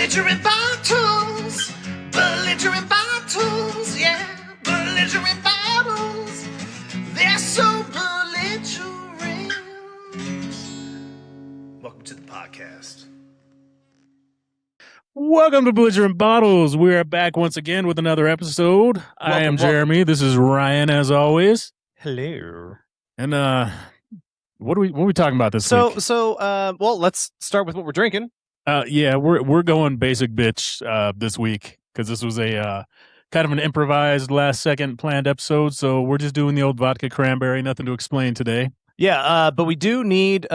Belligerent bottles, belligerent bottles, yeah, belligerent bottles. They're so belligerent. Welcome to the podcast. Welcome to Belligerent Bottles. We are back once again with another episode. I am Jeremy. This is Ryan, as always. Hello. And what are we talking about this week? Well, let's start with what we're drinking. Yeah, we're going basic bitch this week because this was a kind of an improvised last second planned episode. So we're just doing the old vodka cranberry. Nothing to explain today. Yeah, but we do need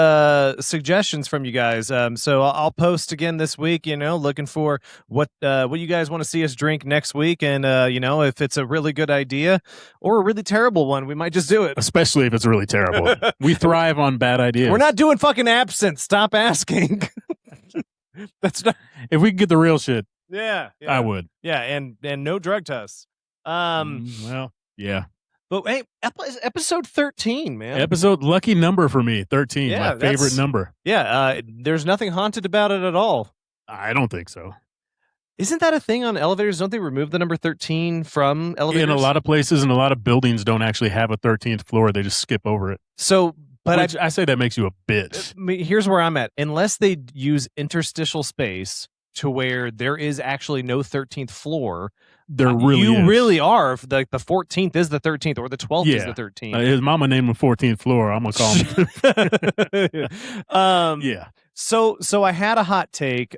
suggestions from you guys. So I'll post again this week. Looking for what you guys want to see us drink next week, and if it's a really good idea or a really terrible one, we might just do it. Especially if it's really terrible. We thrive on bad ideas. We're not doing fucking absinthe. Stop asking. That's not. If we could get the real shit, Yeah, I would. Yeah, and no drug tests. Well, yeah. But hey, episode 13, man. Episode lucky number for me, 13. Yeah, my favorite number. Yeah, there's nothing haunted about it at all. I don't think so. Isn't that a thing on elevators? Don't they remove the number 13 from elevators? In a lot of places and a lot of buildings don't actually have a 13th floor. They just skip over it. So, but I say that makes you a bitch. Here's where I'm at. Unless they use interstitial space to where there is actually no 13th floor, you really are. The 14th is the 13th, or the 12th is the 13th. His mama named him 14th floor. I'm gonna call him. Yeah. So I had a hot take.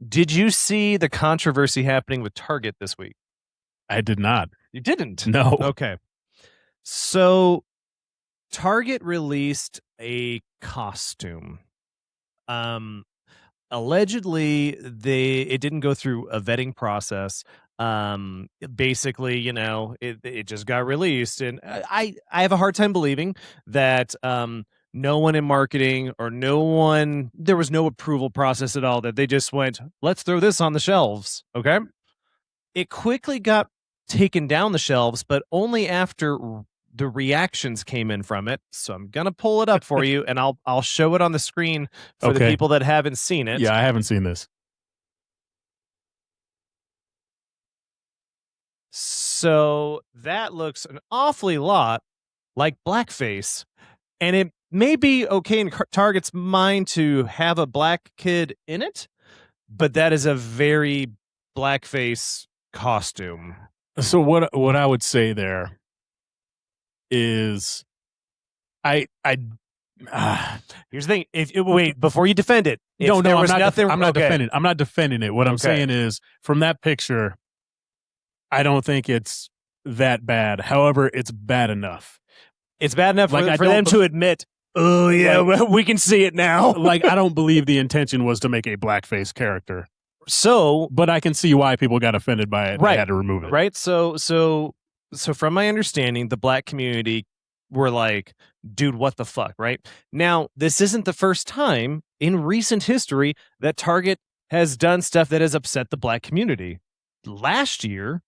Did you see the controversy happening with Target this week? I did not. You didn't? No. Okay. So Target released a costume. Allegedly, it didn't go through a vetting process. Basically, it just got released, and I have a hard time believing that no one in marketing or there was no approval process at all, that they just went, let's throw this on the shelves. Okay. It quickly got taken down the shelves, but only after the reactions came in from it. So I'm gonna pull it up for you, and I'll show it on the screen for the people that haven't seen it. Yeah, I haven't seen this. So that looks an awfully lot like blackface, and it may be okay in Target's mind to have a black kid in it, but that is a very blackface costume. So what I would say there is, here's the thing. Wait, before you defend it, I'm not defending. I'm not defending it. What I'm saying is, from that picture, I don't think it's that bad. However, it's bad enough. It's bad enough for them to admit, oh yeah, we can see it now. Like, I don't believe the intention was to make a blackface character. But I can see why people got offended by it. Right. They had to remove it. Right. So from my understanding, the black community were like, dude, what the fuck? Right. Now, this isn't the first time in recent history that Target has done stuff that has upset the black community. Last year,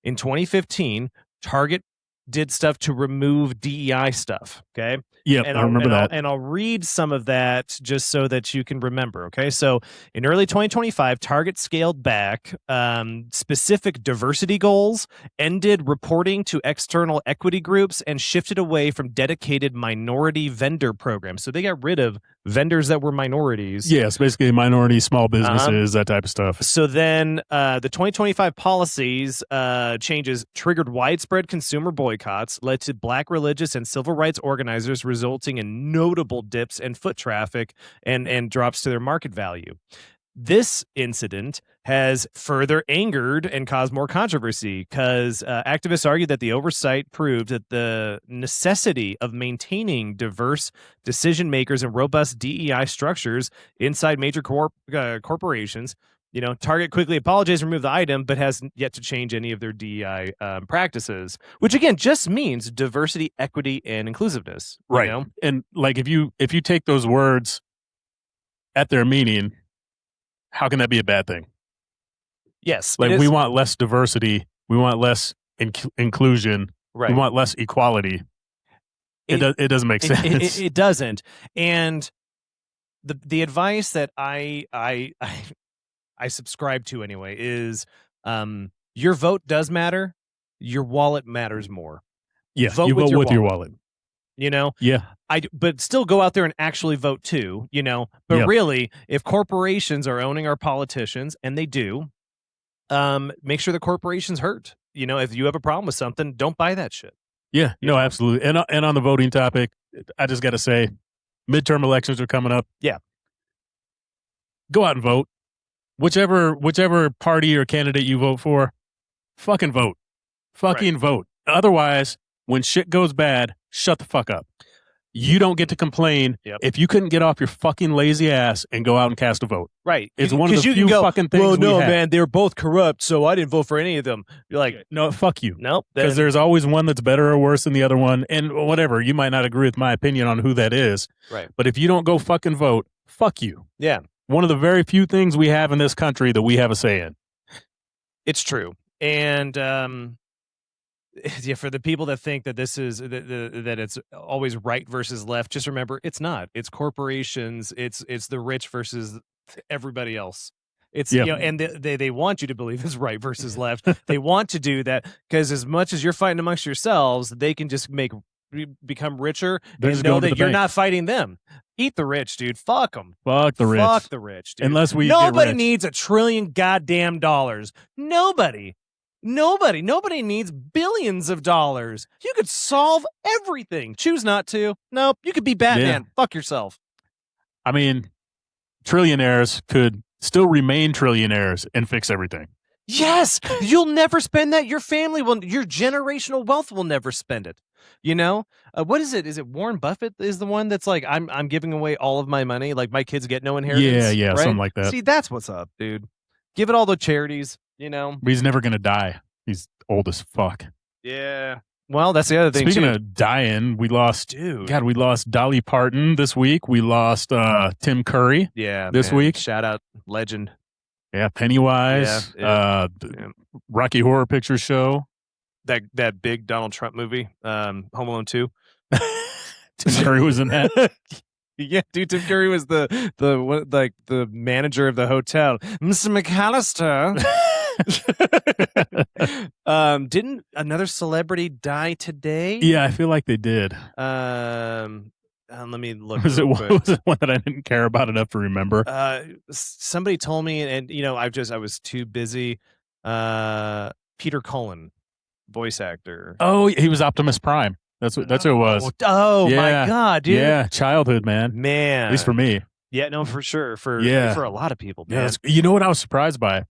in 2015, Target did stuff to remove DEI stuff. Okay. Yeah, I remember that. And I'll read some of that just so that you can remember. Okay. So in early 2025, Target scaled back specific diversity goals, ended reporting to external equity groups, and shifted away from dedicated minority vendor programs. So they got rid of vendors that were minorities. Yes, basically minority, small businesses, that type of stuff. So then the 2025 policies changes triggered widespread consumer boycotts, led to black religious and civil rights organizers, resulting in notable dips in foot traffic and drops to their market value. This incident has further angered and caused more controversy because activists argue that the oversight proved that the necessity of maintaining diverse decision makers and robust DEI structures inside major corporations. Target quickly apologized and removed the item, but has yet to change any of their DEI practices, which again just means diversity, equity, and inclusiveness. Right. And like, if you take those words at their meaning, how can that be a bad thing? Yes. Like, we want less diversity. We want less inclusion. Right. We want less equality. It doesn't make sense. It doesn't. And the advice that I I subscribe to anyway is your vote does matter. Your wallet matters more. Yeah, Vote you with vote your with your wallet. You know, Yeah, but still go out there and actually vote too. You know, but Yep. really, if corporations are owning our politicians, and they do, make sure the corporations hurt. You know, if you have a problem with something, don't buy that shit. yeah, You no, know? absolutely. And on the voting topic, I just got to say, midterm elections are coming up. Yeah. Go out and vote. Whichever party or candidate you vote for, fucking vote. Fucking vote. Otherwise, when shit goes bad, shut the fuck up. You don't get to complain if you couldn't get off your fucking lazy ass and go out and cast a vote. Right. It's one of the you few can go, fucking things well, no, we have. man, they were both corrupt, so I didn't vote for any of them. You're like, No, fuck you. nope. Because there's always one that's better or worse than the other one. And whatever, you might not agree with my opinion on who that is. Right. But if you don't go fucking vote, fuck you. Yeah. One of the very few things we have in this country that we have a say in. It's true. And yeah, for the people that think that this is that it's always right versus left, just remember it's not. It's corporations. It's the rich versus everybody else. It's you know, and they want you to believe it's right versus left. They want to do that because as much as you're fighting amongst yourselves, they can just become richer and know that you're not fighting them. Eat the rich, dude. Fuck them. Fuck the rich. Fuck the rich, dude. Unless we nobody needs $1 trillion goddamn dollars. Nobody needs billions of dollars. You could solve everything. Choose not to. Nope. You could be Batman. Fuck yourself. I mean, trillionaires could still remain trillionaires and fix everything. Yes. You'll never spend that. Your family will, your generational wealth will never spend it. You know, what is it? Is it Warren Buffett is the one that's like, I'm giving away all of my money. Like my kids get no inheritance. Yeah. Right? Something like that. See, that's what's up, dude. Give it all to charities. You know, but he's never going to die. He's old as fuck. Yeah. Well, that's the other thing. Speaking of dying, we lost Dolly Parton this week. We lost Tim Curry. This week. Shout out legend. Yeah, Pennywise. Rocky Horror Picture Show. That big Donald Trump movie, Home Alone 2. Tim Curry was in that. Yeah, dude. Tim Curry was the manager of the hotel, Mr. McAllister. Didn't another celebrity die today? Yeah, I feel like they did. Let me look. Was it one that I didn't care about enough to remember? Somebody told me, and you know, I was too busy. Peter Cullen, voice actor. Oh, he was Optimus Prime. That's who it was. Oh my god, dude! Yeah, childhood, man. At least for me. Yeah, no, for sure. For a lot of people, man. Yeah, you know what I was surprised by?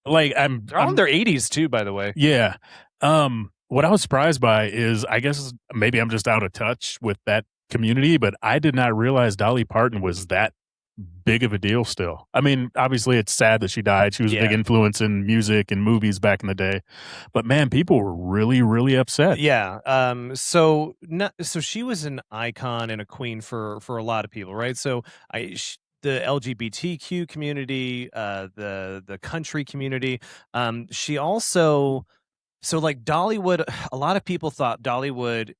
Like they're all in their 80s too, by the way. Yeah. What I was surprised by is, I guess maybe I'm just out of touch with that community, but I did not realize Dolly Parton was that big of a deal still. I mean, obviously it's sad that she died. She was a big influence in music and movies back in the day. But man, people were really, really upset. Yeah. So she was an icon and a queen for a lot of people, right? So the LGBTQ community, the country community. She also, so like Dollywood, a lot of people thought Dollywood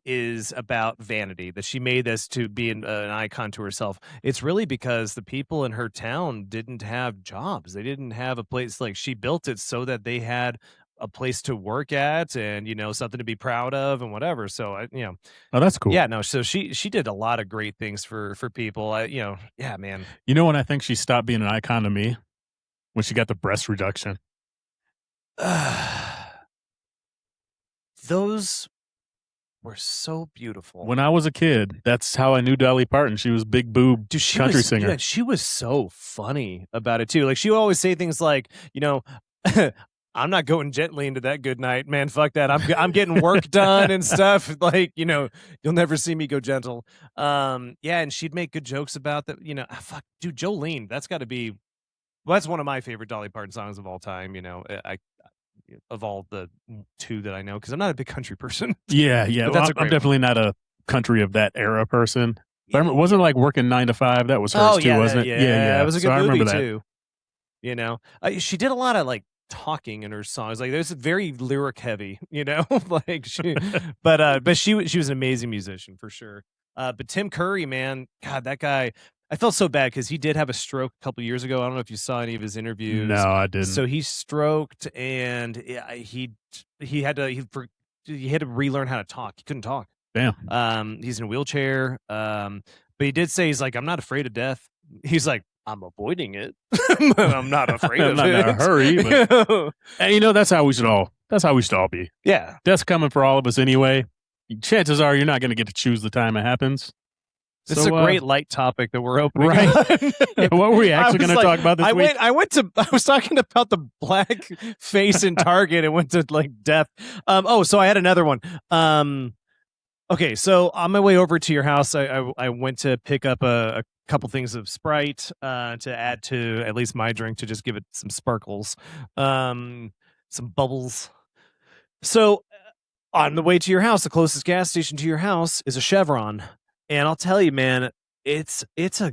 is about vanity, that she made this to be an icon to herself. It's really because the people in her town didn't have jobs. They didn't have a place. Like she built it so that they had a place to work at and, you know, something to be proud of and whatever. So, you know. Oh, that's cool. Yeah, no. So she did a lot of great things for people. You know, yeah, man. You know when I think she stopped being an icon to me? When she got the breast reduction. Those were so beautiful. When I was a kid, that's how I knew Dolly Parton. She was big boob country singer. Yeah, she was so funny about it too. Like she would always say things like, you know, I'm not going gently into that good night, man. Fuck that. I'm getting work done and stuff. Like, you know, you'll never see me go gentle. Yeah, and she'd make good jokes about that. You know, fuck, dude, Jolene. That's got to be. Well, that's one of my favorite Dolly Parton songs of all time. You know, of all the two that I know, because I'm not a big country person. Yeah. Well, I'm definitely not a country of that era person. But I remember, wasn't it like working 9 to 5? That was hers too, wasn't it? Yeah. It was a good movie that. too. You know, she did a lot of like talking in her songs. Like there's very lyric heavy, you know, like she, but she was an amazing musician for sure. But Tim Curry, man, God, that guy. I felt so bad because he did have a stroke a couple years ago. I don't know if you saw any of his interviews. No, I didn't. So he stroked, and he had to relearn how to talk. He couldn't talk. Damn. He's in a wheelchair. But he did say he's like, I'm not afraid of death. He's like, I'm avoiding it. I'm not afraid of it. I'm not in a hurry. But, and that's how we should all be. Yeah. Death's coming for all of us anyway. Chances are you're not going to get to choose the time it happens. This is a great light topic that we're opening. Right. What were we actually going to talk about this week? I was talking about the black face in Target and went to like death. So I had another one. Okay, so on my way over to your house, I went to pick up a couple things of Sprite to add to at least my drink to just give it some sparkles, some bubbles. So on the way to your house, the closest gas station to your house is a Chevron. And I'll tell you, man, it's a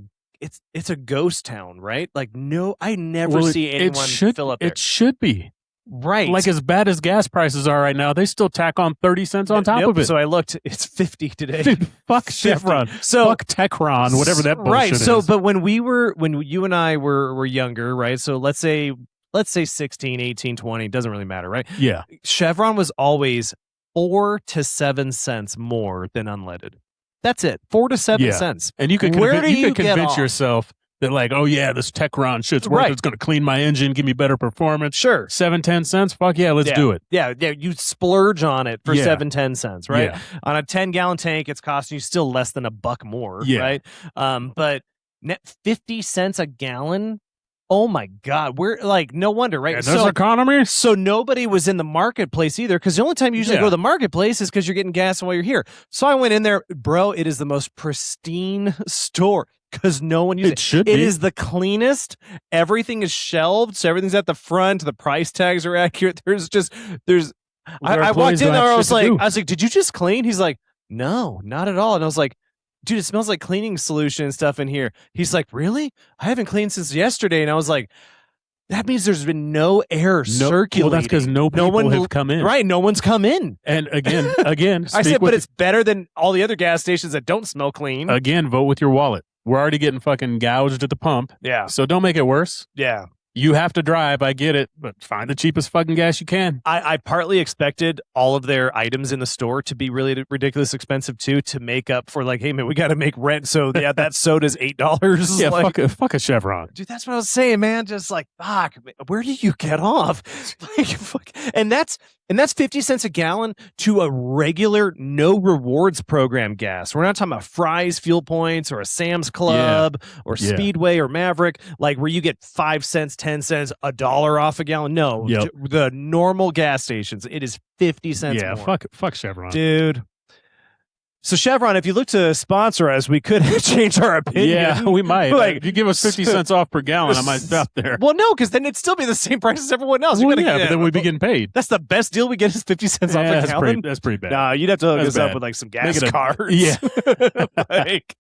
ghost town, right? Like, no, I never see anyone fill up there. It should be. Right. Like, as bad as gas prices are right now, they still tack on 30 cents on top of it. So I looked, it's 50 today. Dude, fuck Chevron. Fuck Techron, whatever that bullshit is. So, but when you and I were younger, right? So let's say 16, 18, 20, doesn't really matter, right? Yeah. Chevron was always 4 to 7 cents more than unleaded. That's it. 4 to 7 cents. And you could convince yourself that, like, oh yeah, this Techron shit's worth it. It's going to clean my engine, give me better performance. Sure. 7-10 cents. Fuck yeah, let's do it. Yeah. You splurge on it for 7-10 cents, right? Yeah. On a 10-gallon tank, it's costing you still less than $1 more, right? But 50 cents a gallon. Oh my God, we're like, no wonder, right? So economy. So nobody was in the marketplace either, because the only time you usually go to the marketplace is because you're getting gas while you're here. So I went in there, bro. It is the most pristine store because no one uses it. Should be. It is the cleanest. Everything is shelved, so everything's at the front. The price tags are accurate. I walked in there. I was like, did you just clean? He's like, no, not at all. And I was like, dude, it smells like cleaning solution and stuff in here. He's like, really? I haven't cleaned since yesterday. And I was like, that means there's been no air circulating. Well, that's because no one have come in. Right, no one's come in. And again, I said, but it's better than all the other gas stations that don't smell clean. Again, vote with your wallet. We're already getting fucking gouged at the pump. Yeah. So don't make it worse. Yeah. You have to drive, I get it, but find the cheapest fucking gas you can. I partly expected all of their items in the store to be really ridiculous expensive too, to make up for like, hey man, we got to make rent. So yeah, that soda's $8. Yeah, like, fuck a Chevron. Dude, that's what I was saying, man. Just like, fuck, where do you get off? Like, fuck. And that's 50 cents a gallon to a regular no rewards program gas. We're not talking about Fry's Fuel Points or a Sam's Club or Speedway or Maverick, like where you get 5 cents, 10 cents, $1 off a gallon. No, the normal gas stations, it is 50 cents more. Fuck Chevron. Dude. So Chevron, if you look to sponsor us, we could change our opinion. Yeah, we might. Like, if you give us 50 cents off per gallon, I might stop there. Well, no, because then it'd still be the same price as everyone else. Well, but then we'd be getting paid. That's the best deal we get is 50 cents off a gallon. That's pretty bad. Nah, you'd have to hook us up with like some gas cards. Yeah. Like,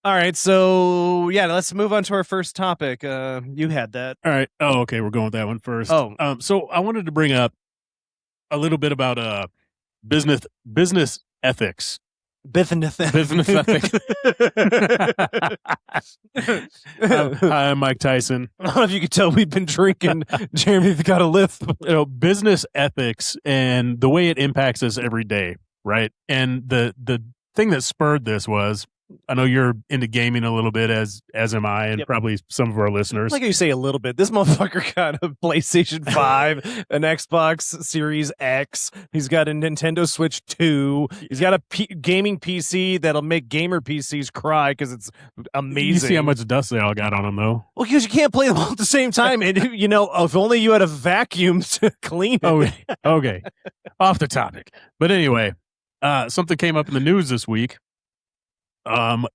all right, so yeah, let's move on to our first topic. You had that. All right. Oh, okay. We're going with that one first. Oh, so I wanted to bring up a little bit about business ethics. Business ethics. Hi, I'm Mike Tyson. I don't know if you could tell we've been drinking. Jeremy's got a lift. Business ethics and the way it impacts us every day, right? And the thing that spurred this was, I know you're into gaming a little bit, as am I, and probably some of our listeners. Like you say a little bit. This motherfucker got a PlayStation 5, an Xbox Series X. He's got a Nintendo Switch 2. He's got a gaming PC that'll make gamer PCs cry because it's amazing. You see how much dust they all got on them, though? Well, because you can't play them all at the same time. And, if only you had a vacuum to clean it. Oh, okay. Off the topic. But anyway, something came up in the news this week.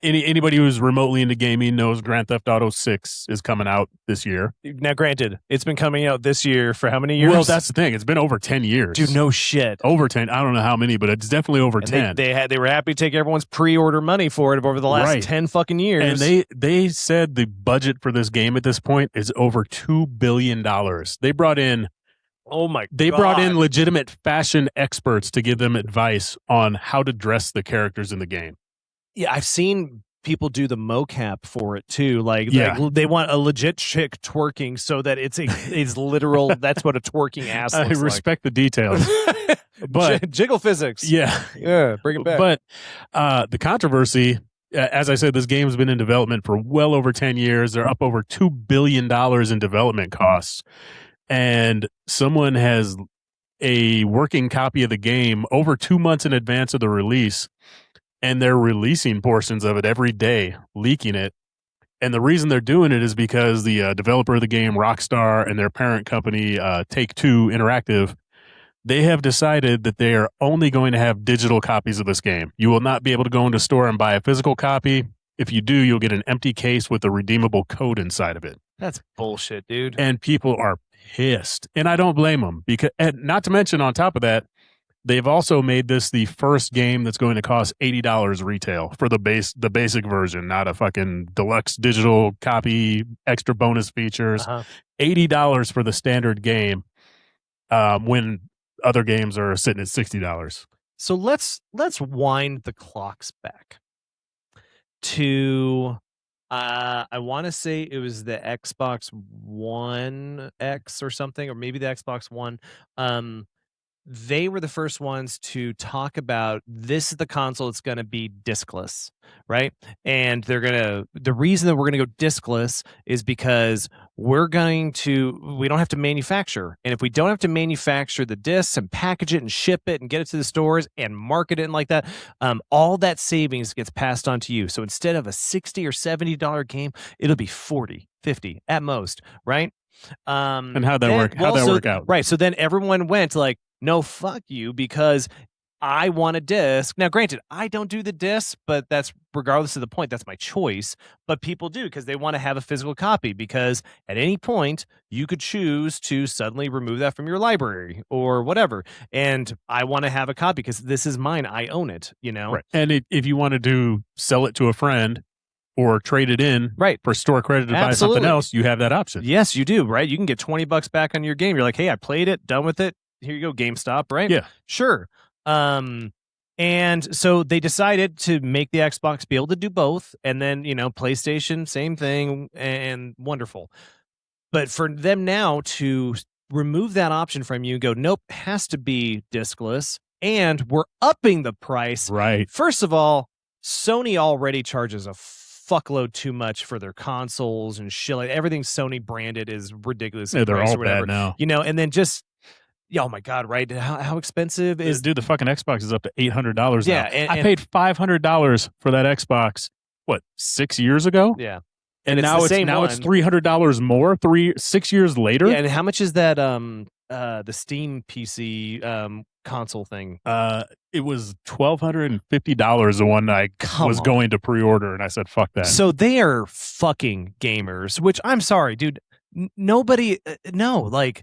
Anybody who's remotely into gaming knows Grand Theft Auto 6 is coming out this year. Now, granted, it's been coming out this year for how many years? Well, that's the thing. It's been over 10 years. Dude, no shit. Over 10. I don't know how many, but it's definitely over 10. They were happy to take everyone's pre-order money for it over the last 10 fucking years. And they said the budget for this game at this point is over $2 billion. They brought in Oh my god. They brought in legitimate fashion experts to give them advice on how to dress the characters in the game. Yeah, I've seen people do the mocap for it too. Like, Yeah. they want a legit chick twerking so that it's literal. That's what a twerking ass I looks respect the details. like. But Jiggle physics. yeah, Bring it back. But the controversy, as I said, this game's been in development for well over 10 years. They're up over $2 billion in development costs. And someone has a working copy of the game over 2 months in advance of the release. And they're releasing portions of it every day, leaking it. And the reason they're doing it is because the developer of the game, Rockstar, and their parent company, Take-Two Interactive, they have decided that they are only going to have digital copies of this game. You will not be able to go into a store and buy a physical copy. If you do, you'll get an empty case with a redeemable code inside of it. That's bullshit, dude. And people are pissed. And I don't blame them. Because, and not to mention, on top of that, they've also made this the first game that's going to cost $80 retail for the basic version, not a fucking deluxe digital copy, extra bonus features. $80 for the standard game, when other games are sitting at $60. So let's wind the clocks back to I want to say it was the Xbox One X or something, or maybe the Xbox One. They were the first ones to talk about this is the console that's going to be discless, right? And the reason that we're going to go discless is because we don't have to manufacture. And if we don't have to manufacture the discs and package it and ship it and get it to the stores and market it and like that, all that savings gets passed on to you. So instead of a $60 or $70 game, it'll be $40, $50 at most, right? And how'd that work? How'd that work out? Right. So then everyone went like, no, fuck you, because I want a disc. Now, granted, I don't do the disc, but that's regardless of the point, that's my choice. But people do because they want to have a physical copy, because at any point you could choose to suddenly remove that from your library or whatever. And I want to have a copy because this is mine. I own it, you know? Right. And if you wanted to sell it to a friend or trade it in for store credit to buy something else, you have that option. Yes, you do, right? You can get $20 back on your game. You're like, hey, I played it, done with it. Here you go, GameStop, right? Yeah. Sure. And so they decided to make the Xbox be able to do both. And then, PlayStation, same thing, and wonderful. But for them now to remove that option from you and go, nope, has to be discless, and we're upping the price. Right. First of all, Sony already charges a fuckload too much for their consoles and shit. Like, everything Sony branded is ridiculous. Yeah, they're all bad now. And then just... Yeah, oh my God, right? How expensive is... Dude, the fucking Xbox is up to $800 yeah, now. I paid $500 for that Xbox, 6 years ago? Yeah. And now it's $300 more 6 years later? Yeah, and how much is that the Steam PC console thing? It was $1,250 the one I was going to pre-order, and I said, fuck that. So they are fucking gamers, which I'm sorry, dude. Nobody... No, like...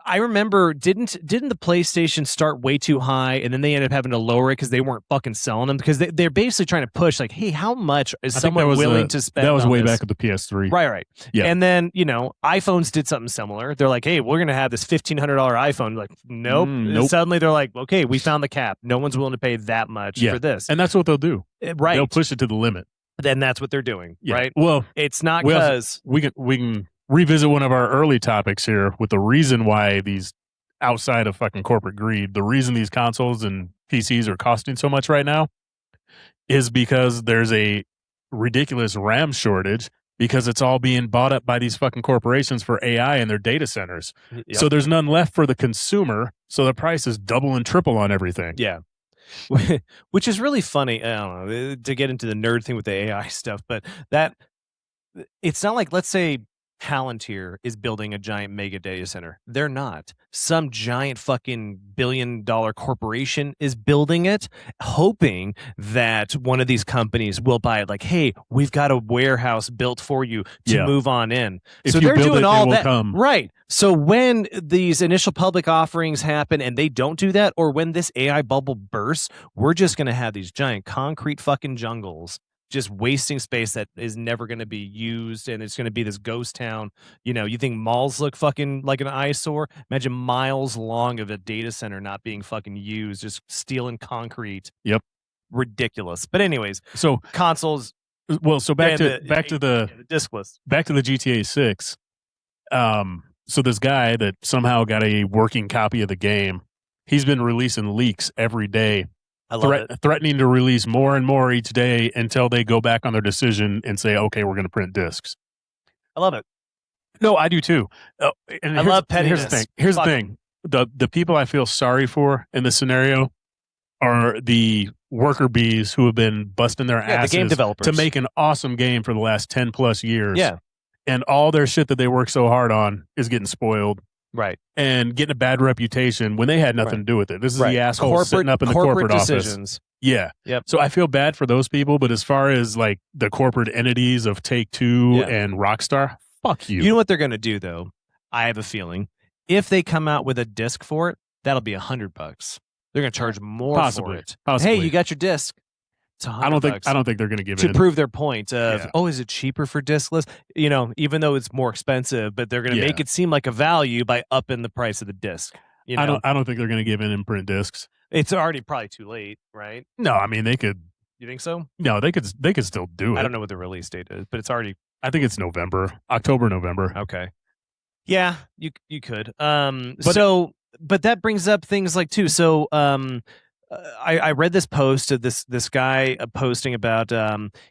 I remember, didn't the PlayStation start way too high, and then they ended up having to lower it because they weren't fucking selling them, because they're basically trying to push like, hey, how much is someone willing to spend? That was on way this? back at the PS3, right? Yeah, and then iPhones did something similar. They're like, hey, we're gonna have this $1,500 iPhone. Like, nope. Nope. Suddenly they're like, okay, we found the cap. No one's willing to pay that much for this, and that's what they'll do. Right? They'll push it to the limit. Then that's what they're doing, right? Well, it's not because we can revisit one of our early topics here with the reason why these. Outside of fucking corporate greed, the reason these consoles and PCs are costing so much right now is because there's a ridiculous RAM shortage, because it's all being bought up by these fucking corporations for AI and their data centers. Yep. So there's none left for the consumer. So the price is double and triple on everything. Yeah. Which is really funny. I don't know, to get into the nerd thing with the AI stuff, but it's not like, let's say, Palantir is building a giant mega data center. They're not. Some giant fucking billion-dollar corporation is building it, hoping that one of these companies will buy it. Like, hey, we've got a warehouse built for you to move on in. If so you they're build doing it, all they will that, come. right? So when these initial public offerings happen and they don't do that, or when this AI bubble bursts, we're just going to have these giant concrete fucking jungles just wasting space that is never going to be used, and it's going to be this ghost town. You think malls look fucking like an eyesore? Imagine miles long of a data center not being fucking used, just steel and concrete. Yep. Ridiculous. But anyways, So consoles. well, so back to the discless. back to the GTA 6. So this guy that somehow got a working copy of the game, he's been releasing leaks every day, I love it. threatening to release more and more each day until they go back on their decision and say, okay, we're going to print discs. I love it. No, I do too. And I love pettiness. Here's the thing. Here's the thing. The people I feel sorry for in this scenario are the worker bees who have been busting their asses the game developers to make an awesome game for the last 10 plus years. Yeah. And all their shit that they worked so hard on is getting spoiled. Right. And getting a bad reputation when they had nothing to do with it. This is the asshole sitting up in the corporate decisions. office. Yeah. Yep. So I feel bad for those people, but as far as like the corporate entities of Take-Two and Rockstar, fuck you. You know what they're going to do though? I have a feeling if they come out with a disc for it, that'll be $100. They're going to charge more for it. Possibly. Hey, you got your disc. It's $100. I don't think they're going to give to in. prove their point of is it cheaper for discless? Even though it's more expensive, but they're going to make it seem like a value by upping the price of the disc. I don't think they're going to give in and print discs. It's already probably too late, right? No, I mean they could. You think so? No, they could still do it. I don't know what the release date is, but it's already. I think it's October, November. Okay. Yeah, you could. But that brings up things like too. So, I read this post of this guy posting about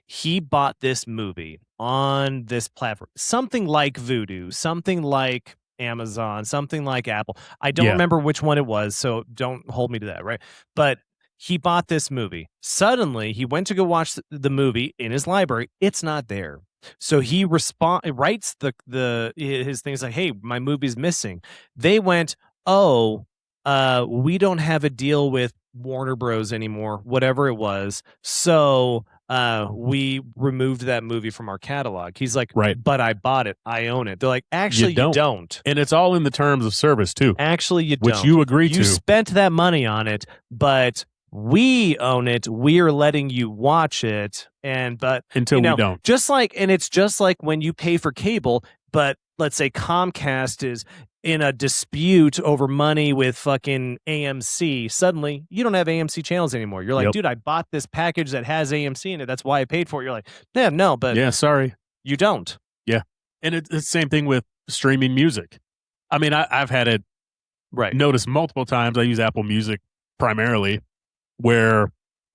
he bought this movie on this platform, something like Vudu, something like Amazon, something like Apple. I don't remember which one it was, so don't hold me to that, right? But he bought this movie. Suddenly, he went to go watch the movie in his library. It's not there. So he writes his things like, "Hey, my movie's missing." They went, "Oh, we don't have a deal with Warner Bros anymore, whatever it was. So we removed that movie from our catalog." He's like, right, but I bought it. I own it. They're like, actually, you don't. And it's all in the terms of service too. Actually, you don't. Which you agree to. You spent that money on it, but we own it. We're letting you watch it. But until we don't. It's just like when you pay for cable, but let's say Comcast is in a dispute over money with fucking AMC. Suddenly, you don't have AMC channels anymore. You're like, dude, I bought this package that has AMC in it. That's why I paid for it. You're like, yeah, no, but sorry, you don't. Yeah, and it's the same thing with streaming music. I mean, I've had it noticed multiple times. I use Apple Music primarily, where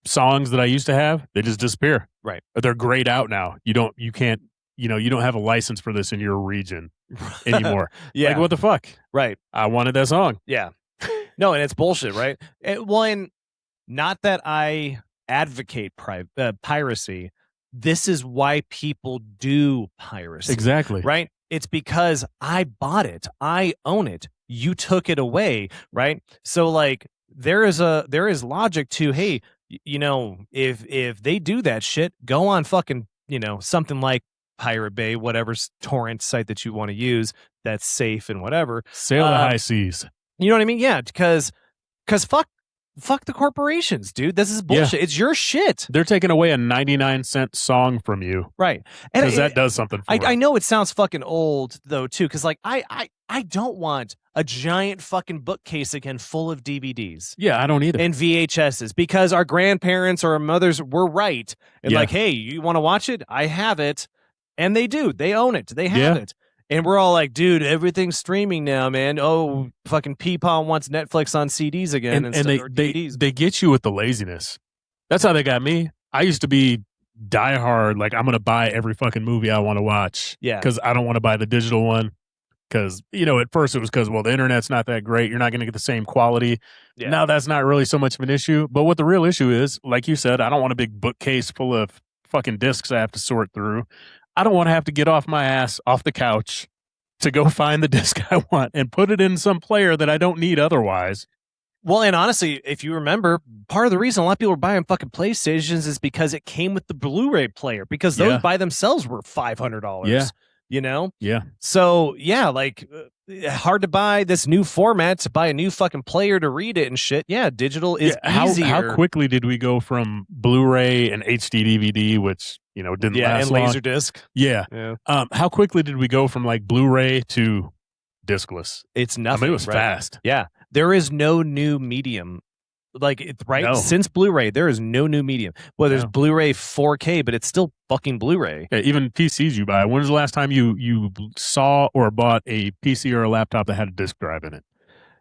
songs that I used to have, they just disappear. Right, they're grayed out now. You don't have a license for this in your region anymore. Yeah. Like, what the fuck? Right. I wanted that song. Yeah. No, and it's bullshit, right? And not that I advocate piracy. This is why people do piracy. Exactly. Right? It's because I bought it. I own it. You took it away, right? So like there is logic to, hey, if they do that shit, go on fucking, something like Pirate Bay, whatever torrent site that you want to use that's safe and whatever. Sail the high seas. You know what I mean? Yeah, because fuck the corporations, dude. This is bullshit. Yeah. It's your shit. They're taking away a 99-cent song from you. Right. Because that does something for I know it sounds fucking old, though, too, because like I don't want a giant fucking bookcase again full of DVDs. Yeah, I don't either. And VHSs, because our grandparents or our mothers were right. And like, hey, you want to watch it? I have it. And they do. They own it. They have it. And we're all like, dude, everything's streaming now, man. Oh, fucking Peepaw wants Netflix on CDs again. And they get you with the laziness. That's how they got me. I used to be diehard, like I'm going to buy every fucking movie I want to watch. Yeah. Because I don't want to buy the digital one. Because, at first it was because, the internet's not that great. You're not going to get the same quality. Yeah. Now that's not really so much of an issue. But what the real issue is, like you said, I don't want a big bookcase full of fucking discs I have to sort through. I don't want to have to get off my ass off the couch to go find the disc I want and put it in some player that I don't need otherwise. Well, and honestly, if you remember, part of the reason a lot of people were buying fucking PlayStations is because it came with the Blu-ray player, because those by themselves were $500. Yeah. you know? Yeah. So, yeah, like, hard to buy this new format, to buy a new fucking player to read it and shit. Yeah, digital is easier. How quickly did we go from Blu-ray and HD DVD, which, didn't last and long? Laserdisc. Yeah. How quickly did we go from like Blu-ray to discless? It's nothing. I mean, it was right? fast. Yeah. There is no new medium. Right? No. Since Blu-ray, there is no new medium. Well, there's No. Blu-ray 4K, but it's still fucking Blu-ray. Yeah, even PCs you buy. When was the last time you saw or bought a PC or a laptop that had a disk drive in it?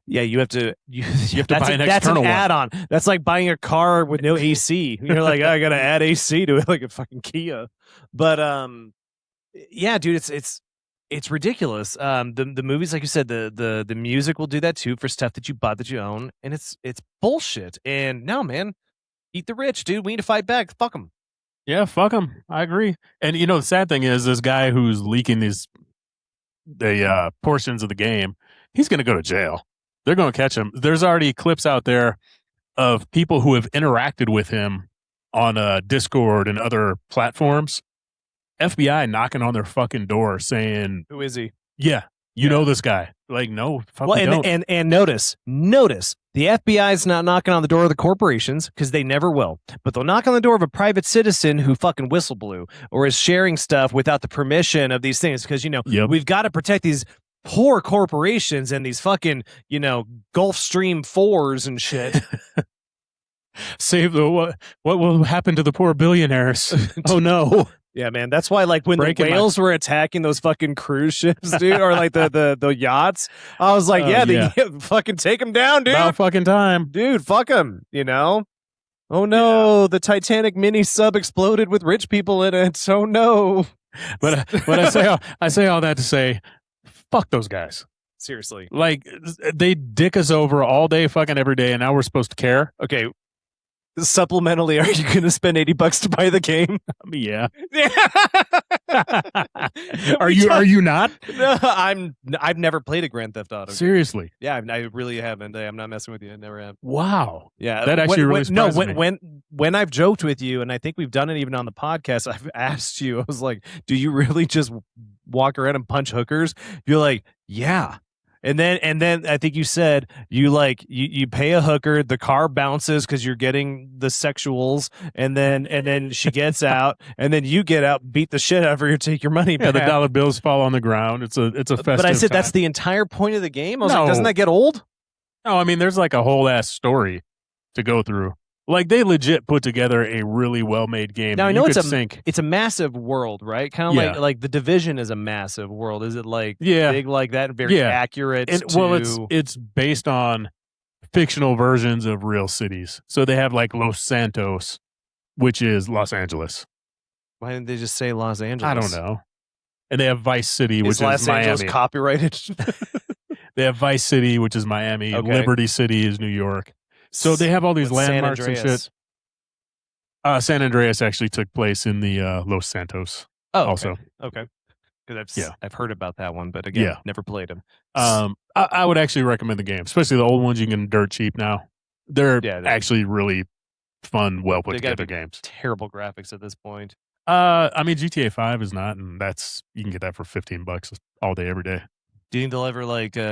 Yeah, you have to buy an external that's an one. add-on. That's like buying a car with no AC. You're like, I gotta add AC to it, like a fucking Kia. But yeah, dude, it's ridiculous. The movies, like you said, the music will do that too for stuff that you bought that you own, and it's bullshit. And no, man, eat the rich, dude. We need to fight back. Fuck them. Yeah, fuck them. I agree. And the sad thing is, this guy who's leaking the portions of the game, he's going to go to jail. They're going to catch him. There's already clips out there of people who have interacted with him on Discord and other platforms. FBI knocking on their fucking door saying, "Who is he? Yeah, you know this guy." Like, no, fuck, well, we don't. and notice, the FBI is not knocking on the door of the corporations because they never will, but they'll knock on the door of a private citizen who fucking whistle blew or is sharing stuff without the permission of these things because we've got to protect these poor corporations and these fucking Gulfstream 4s and shit. Save the what will happen to the poor billionaires? Oh no. Yeah, man. That's why, like, when the whales were attacking those fucking cruise ships, dude, or like the yachts, I was like, fucking take them down, dude. About fucking time, dude. Fuck them. Oh no, the Titanic mini sub exploded with rich people in it. Oh no. But I say all that to say, fuck those guys. Seriously, like they dick us over all day, fucking every day, and now we're supposed to care. Okay. Supplementally, are you going to spend $80 to buy the game? Yeah. Are you not? No, I've never played a Grand Theft Auto. Seriously? Yeah, I really haven't. I'm not messing with you. I never have. Wow. Yeah, that actually really surprised me. When I've joked with you, and I think we've done it even on the podcast, I've asked you. I was like, "Do you really just walk around and punch hookers?" You're like, "Yeah." And then I think you said you pay a hooker, the car bounces because you're getting the sexuals, and then she gets out, and then you get out, beat the shit out of her, and take your money back. Yeah, the dollar bills fall on the ground. It's a festive But I said time. that's the entire point of the game. I was like, doesn't that get old? No, I mean there's like a whole ass story to go through. Like they legit put together a really well made game. Now I know it's a massive world, right? Kind of like The Division is a massive world. Is it like big like that? Very accurate. It's based on fictional versions of real cities. So they have like Los Santos, which is Los Angeles. Why didn't they just say Los Angeles? I don't know. And they have Vice City, which is Los Miami. Angeles copyrighted? They have Vice City, which is Miami. Okay. Liberty City is New York. So they have all these landmarks and shit. San Andreas actually took place in the Los Santos. Oh, also. Okay. Because I've heard about that one, but again, never played them. I would actually recommend the game, especially the old ones you can get dirt cheap now. They're actually really fun, well put together games. Terrible graphics at this point. I mean, GTA 5 is not, and you can get that for $15 all day, every day. Do you think they'll ever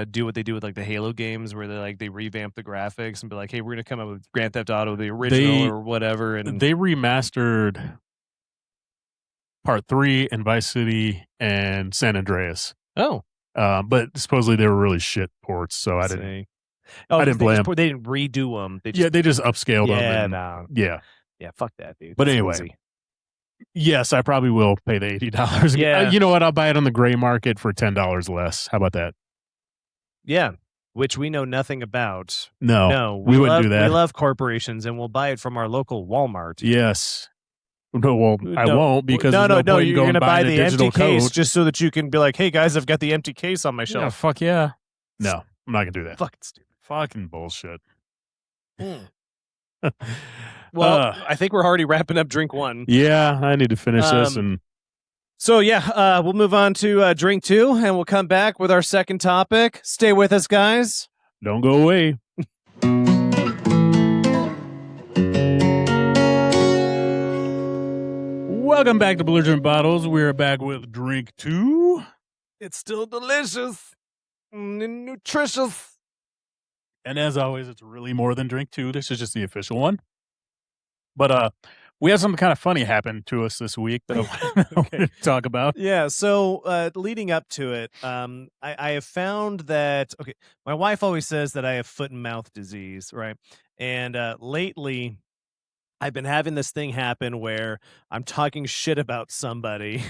do what they do with like the Halo games, where they revamp the graphics and be like, "Hey, we're gonna come up with Grand Theft Auto, the original or whatever"? And they remastered Part 3 and Vice City and San Andreas. Oh, but supposedly they were really shit ports, so I didn't. I didn't play them. They didn't redo them. They just upscaled them. Yeah, fuck that, dude. But That's anyway. easy. Yes, I probably will pay the $80. Yeah. You know what? I'll buy it on the gray market for $10 less. How about that? Yeah, which we know nothing about. No, we wouldn't do that. We love corporations, and we'll buy it from our local Walmart. Yes. No, well, I won't because no, you're going to buy the empty case code. just so that you can be like, "Hey guys, I've got the empty case on my shelf." Yeah, fuck yeah. No, I'm not gonna do that. Fucking stupid. Fucking bullshit. Well, I think we're already wrapping up drink one. Yeah, I need to finish this and. So we'll move on to drink 2, and we'll come back with our second topic. Stay with us, guys. Don't go away. Welcome back to Belligerent Bottles. We're back with drink 2. It's still delicious and nutritious. And as always, it's really more than drink 2. This is just the official one. But we had something kind of funny happen to us this week that I want to talk about. Yeah, so leading up to it, I have found that, okay, my wife always says that I have foot and mouth disease, right? And lately, I've been having this thing happen where I'm talking shit about somebody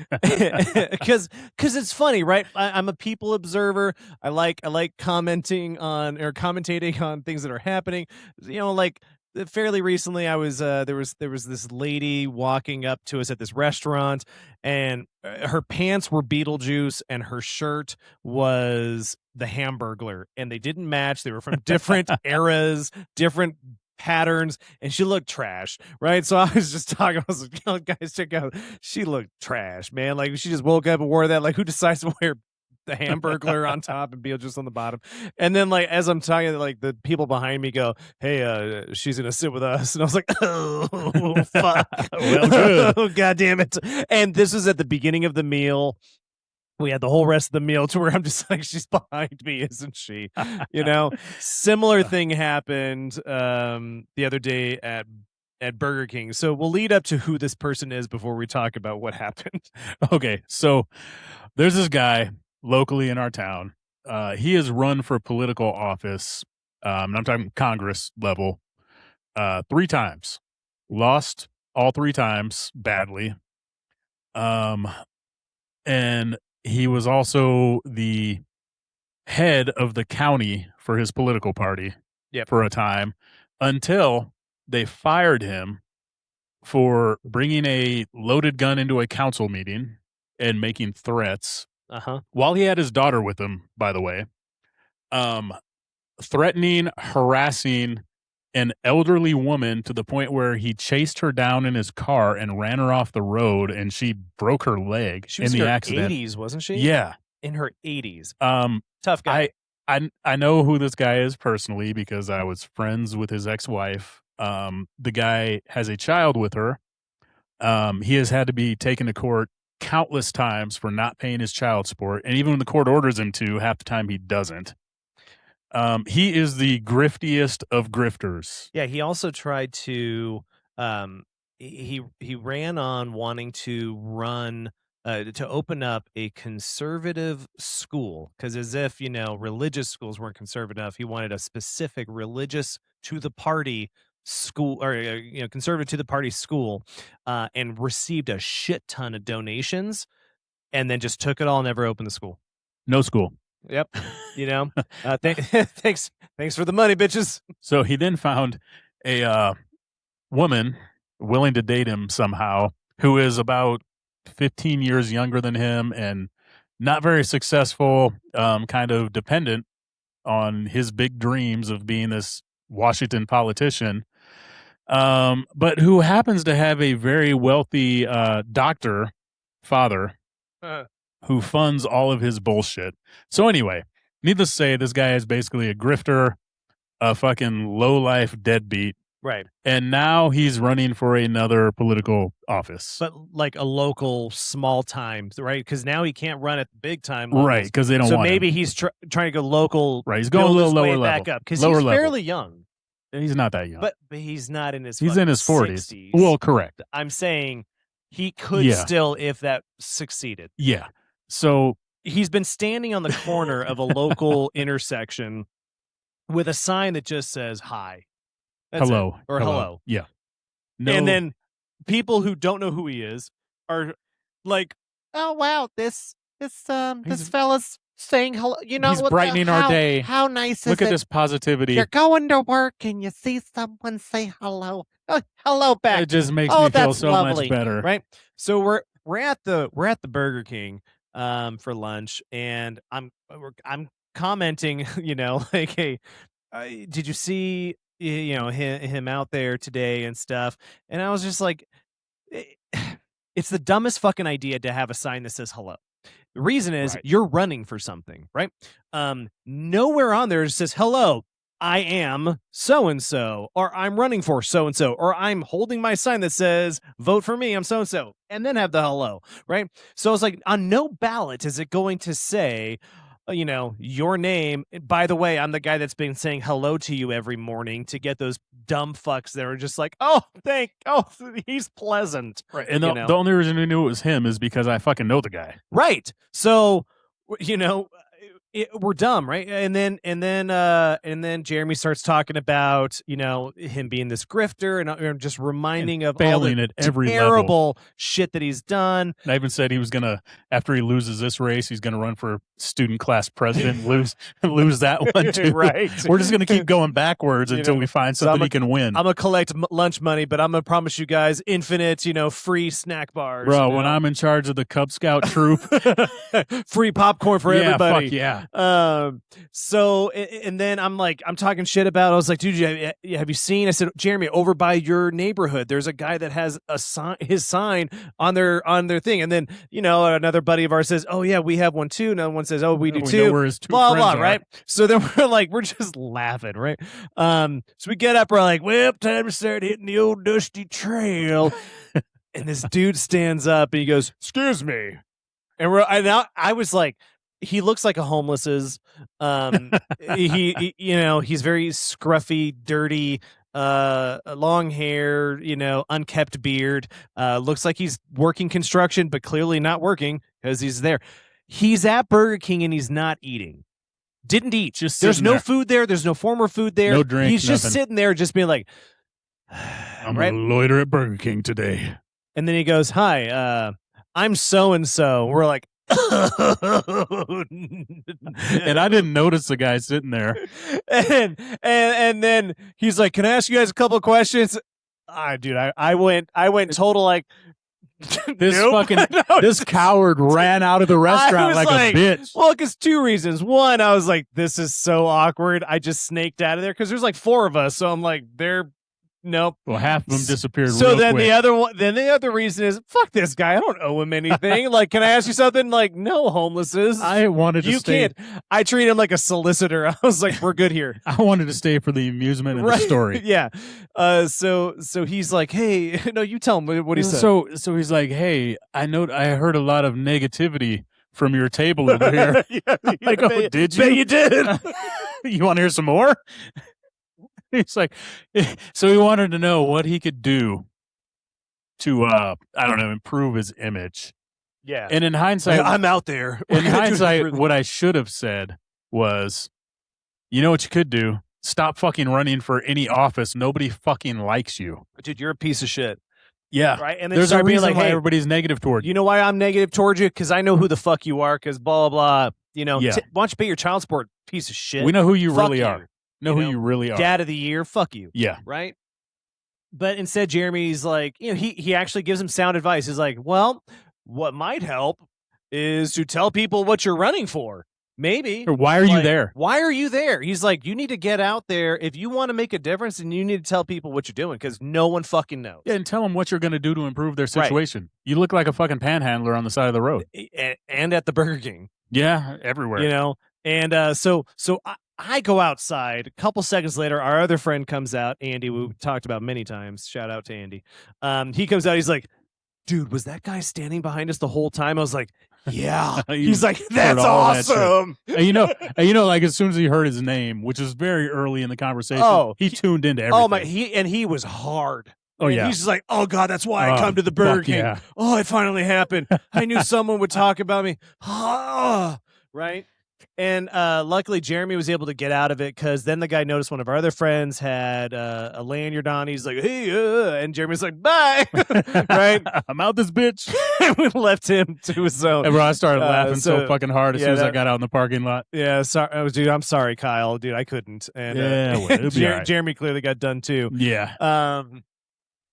because it's funny, right? I'm a people observer. I like commenting on or commentating on things that are happening. You know, like fairly recently, I was there was this lady walking up to us at this restaurant, and her pants were Beetlejuice, and her shirt was the Hamburglar, and they didn't match. They were from different eras, different patterns, and she looked trash, right? So I was just talking, I was like, oh, guys, check out, she looked trash, man. Like, she just woke up and wore that. Like, who decides to wear the Hamburglar on top and Beetlejuice on the bottom? And then, like, as I'm talking, like, the people behind me go, hey, she's gonna sit with us. And I was like, oh, fuck. Well, good. Oh, god damn it. And this was at the beginning of the meal. We had the whole rest of the meal to where I'm just like, she's behind me, isn't she? You know, similar thing happened the other day at Burger King. So we'll lead up to who this person is before we talk about what happened. Okay, so there's this guy locally in our town. He has run for political office, and I'm talking Congress level, 3 times. Lost all 3 times badly. And he was also the head of the county for his political party for a time until they fired him for bringing a loaded gun into a council meeting and making threats while he had his daughter with him, by the way, threatening, harassing an elderly woman to the point where he chased her down in his car and ran her off the road, and she broke her leg in the accident. 80s, wasn't she? Yeah. In her 80s. Tough guy. I know who this guy is personally because I was friends with his ex-wife. The guy has a child with her. He has had to be taken to court countless times for not paying his child support, and even when the court orders him to, half the time he doesn't. He is the griftiest of grifters. Yeah, he also tried to he ran on wanting to run to open up a conservative school, because as if, you know, religious schools weren't conservative enough, he wanted a specific religious to the party school, or you know, conservative to the party school, and received a shit ton of donations, and then just took it all and never opened the school. No school. Yep. You know, thanks for the money, bitches. So he then found a woman willing to date him somehow, who is about 15 years younger than him and not very successful, kind of dependent on his big dreams of being this Washington politician, but who happens to have a very wealthy doctor father who funds all of his bullshit. So anyway, needless to say, this guy is basically a grifter, a fucking low-life deadbeat. Right. And now he's running for another political office. But like a local small time, right? Because now he can't run at the big time levels. Right, because they don't so want maybe him. he's trying to go local. Right, he's going a little lower level. Back up, because he's Lower level. fairly young. He's not that young. But he's not in his He's in his 40s. 60s. Well, correct. I'm saying he could still, if that succeeded. Yeah. So he's been standing on the corner of a local intersection with a sign that just says hi. That's hello. Or hello. Yeah. No. And then people who don't know who he is are like, oh wow, this fella's saying hello. You know, he's brightening our day. How nice is Look it? at this positivity. You're going to work and you see someone say hello. Oh, hello back. It just makes me feel that's so lovely. much better. Right. So we're at the Burger King for lunch, and I'm commenting, you know, like, hey, did you see, you know, him out there today and stuff? And I was just like, it's the dumbest fucking idea to have a sign that says hello. The reason is you're running for something, right? Nowhere on there it says hello. I am so-and-so, or I'm running for so-and-so, or I'm holding my sign that says, vote for me, I'm so-and-so, and then have the hello, right? So it's like, on no ballot is it going to say, your name. By the way, I'm the guy that's been saying hello to you every morning to get those dumb fucks that are just like, he's pleasant. Right. And the only reason I knew it was him is because I fucking know the guy. Right. So, we're dumb, right? And then Jeremy starts talking about him being this grifter and just reminding of failing all at every terrible level. shit that he's done. And I even said he was gonna, after he loses this race, he's gonna run for student class president, and lose that one too. Right. We're just gonna keep going backwards until we find something he can win. I'm gonna collect lunch money, but I'm gonna promise you guys infinite, free snack bars. Bro, when I'm in charge of the Cub Scout troop, free popcorn for everybody. Fuck yeah. So, and then I'm talking shit about, I was like, dude, have you seen? I said, Jeremy, over by your neighborhood, there's a guy that has his sign on their thing. And then, another buddy of ours says, oh yeah, we have one too. Another one says, oh, we do too. Know where his two blah, friends blah, are. right? So then we're just laughing, right? So we get up, we're like, well, time to start hitting the old dusty trail. And this dude stands up and he goes, excuse me. And I was like, he looks like a homeless's. He's very scruffy, dirty, long hair, unkempt beard. Looks like he's working construction, but clearly not working because he's there. He's at Burger King and he's not eating. Didn't eat. There's no food there. There's no former food there. No drink. He's just nothing. sitting there, just being like, I'm gonna loiter at Burger King today. And then he goes, hi, I'm so-and-so. We're like, and I didn't notice the guy sitting there. And then he's like, can I ask you guys a couple of questions? Dude, I went total like this nope. fucking this coward ran out of the restaurant like a bitch. Well, because two reasons. One, I was like, this is so awkward. I just snaked out of there because there's like four of us. So I'm like, nope. Well, half of them disappeared. So real then quick. the other reason is, fuck this guy. I don't owe him anything. Like, can I ask you something? Like, no, homelesses. I wanted to stay. Can't. I treat him like a solicitor. I was like, we're good here. I wanted to stay for the amusement and the story. Yeah. So he's like, hey, no, you tell him what he said. So he's like, hey, I heard a lot of negativity from your table over here. I go, did you? Bet you did. You want to hear some more? He's like, so he wanted to know what he could do to, improve his image. Yeah. And in hindsight, I'm out there. In hindsight, what I should have said was, you know what you could do? Stop fucking running for any office. Nobody fucking likes you. Dude, you're a piece of shit. Yeah. Right. And then there's a reason like, why hey, everybody's negative toward you. You know why I'm negative towards you? Because I know who the fuck you are. Because blah, blah, blah. Yeah. Why don't you pay your child support, piece of shit? We know who you fuck really are. Know who you really are. Dad of the year. Fuck you. Yeah. Right. But instead, Jeremy's like, he actually gives him sound advice. He's like, well, what might help is to tell people what you're running for. Maybe. Or why are you there? Why are you there? He's like, you need to get out there. If you want to make a difference, then you need to tell people what you're doing because no one fucking knows. Yeah, and tell them what you're going to do to improve their situation. Right. You look like a fucking panhandler on the side of the road. And at the Burger King. Yeah, everywhere. And so I go outside. A couple seconds later, our other friend comes out, Andy, we talked about many times. Shout out to Andy. He comes out. He's like, dude, was that guy standing behind us the whole time? I was like, yeah. He's like, that's awesome. That like as soon as he heard his name, which is very early in the conversation, he tuned into everything. Oh my, he was hard. Oh yeah. He's just like, oh God, that's why I come to the Burger King. Yeah. Oh, it finally happened. I knew someone would talk about me. Right. And luckily, Jeremy was able to get out of it because then the guy noticed one of our other friends had a lanyard on. He's like, hey, and Jeremy's like, bye. Right? I'm out this bitch. And we left him to his own. And I started laughing so fucking hard as soon as I got out in the parking lot. Yeah, sorry, dude. I'm sorry, Kyle. Dude, I couldn't. And right. Jeremy clearly got done too. Yeah.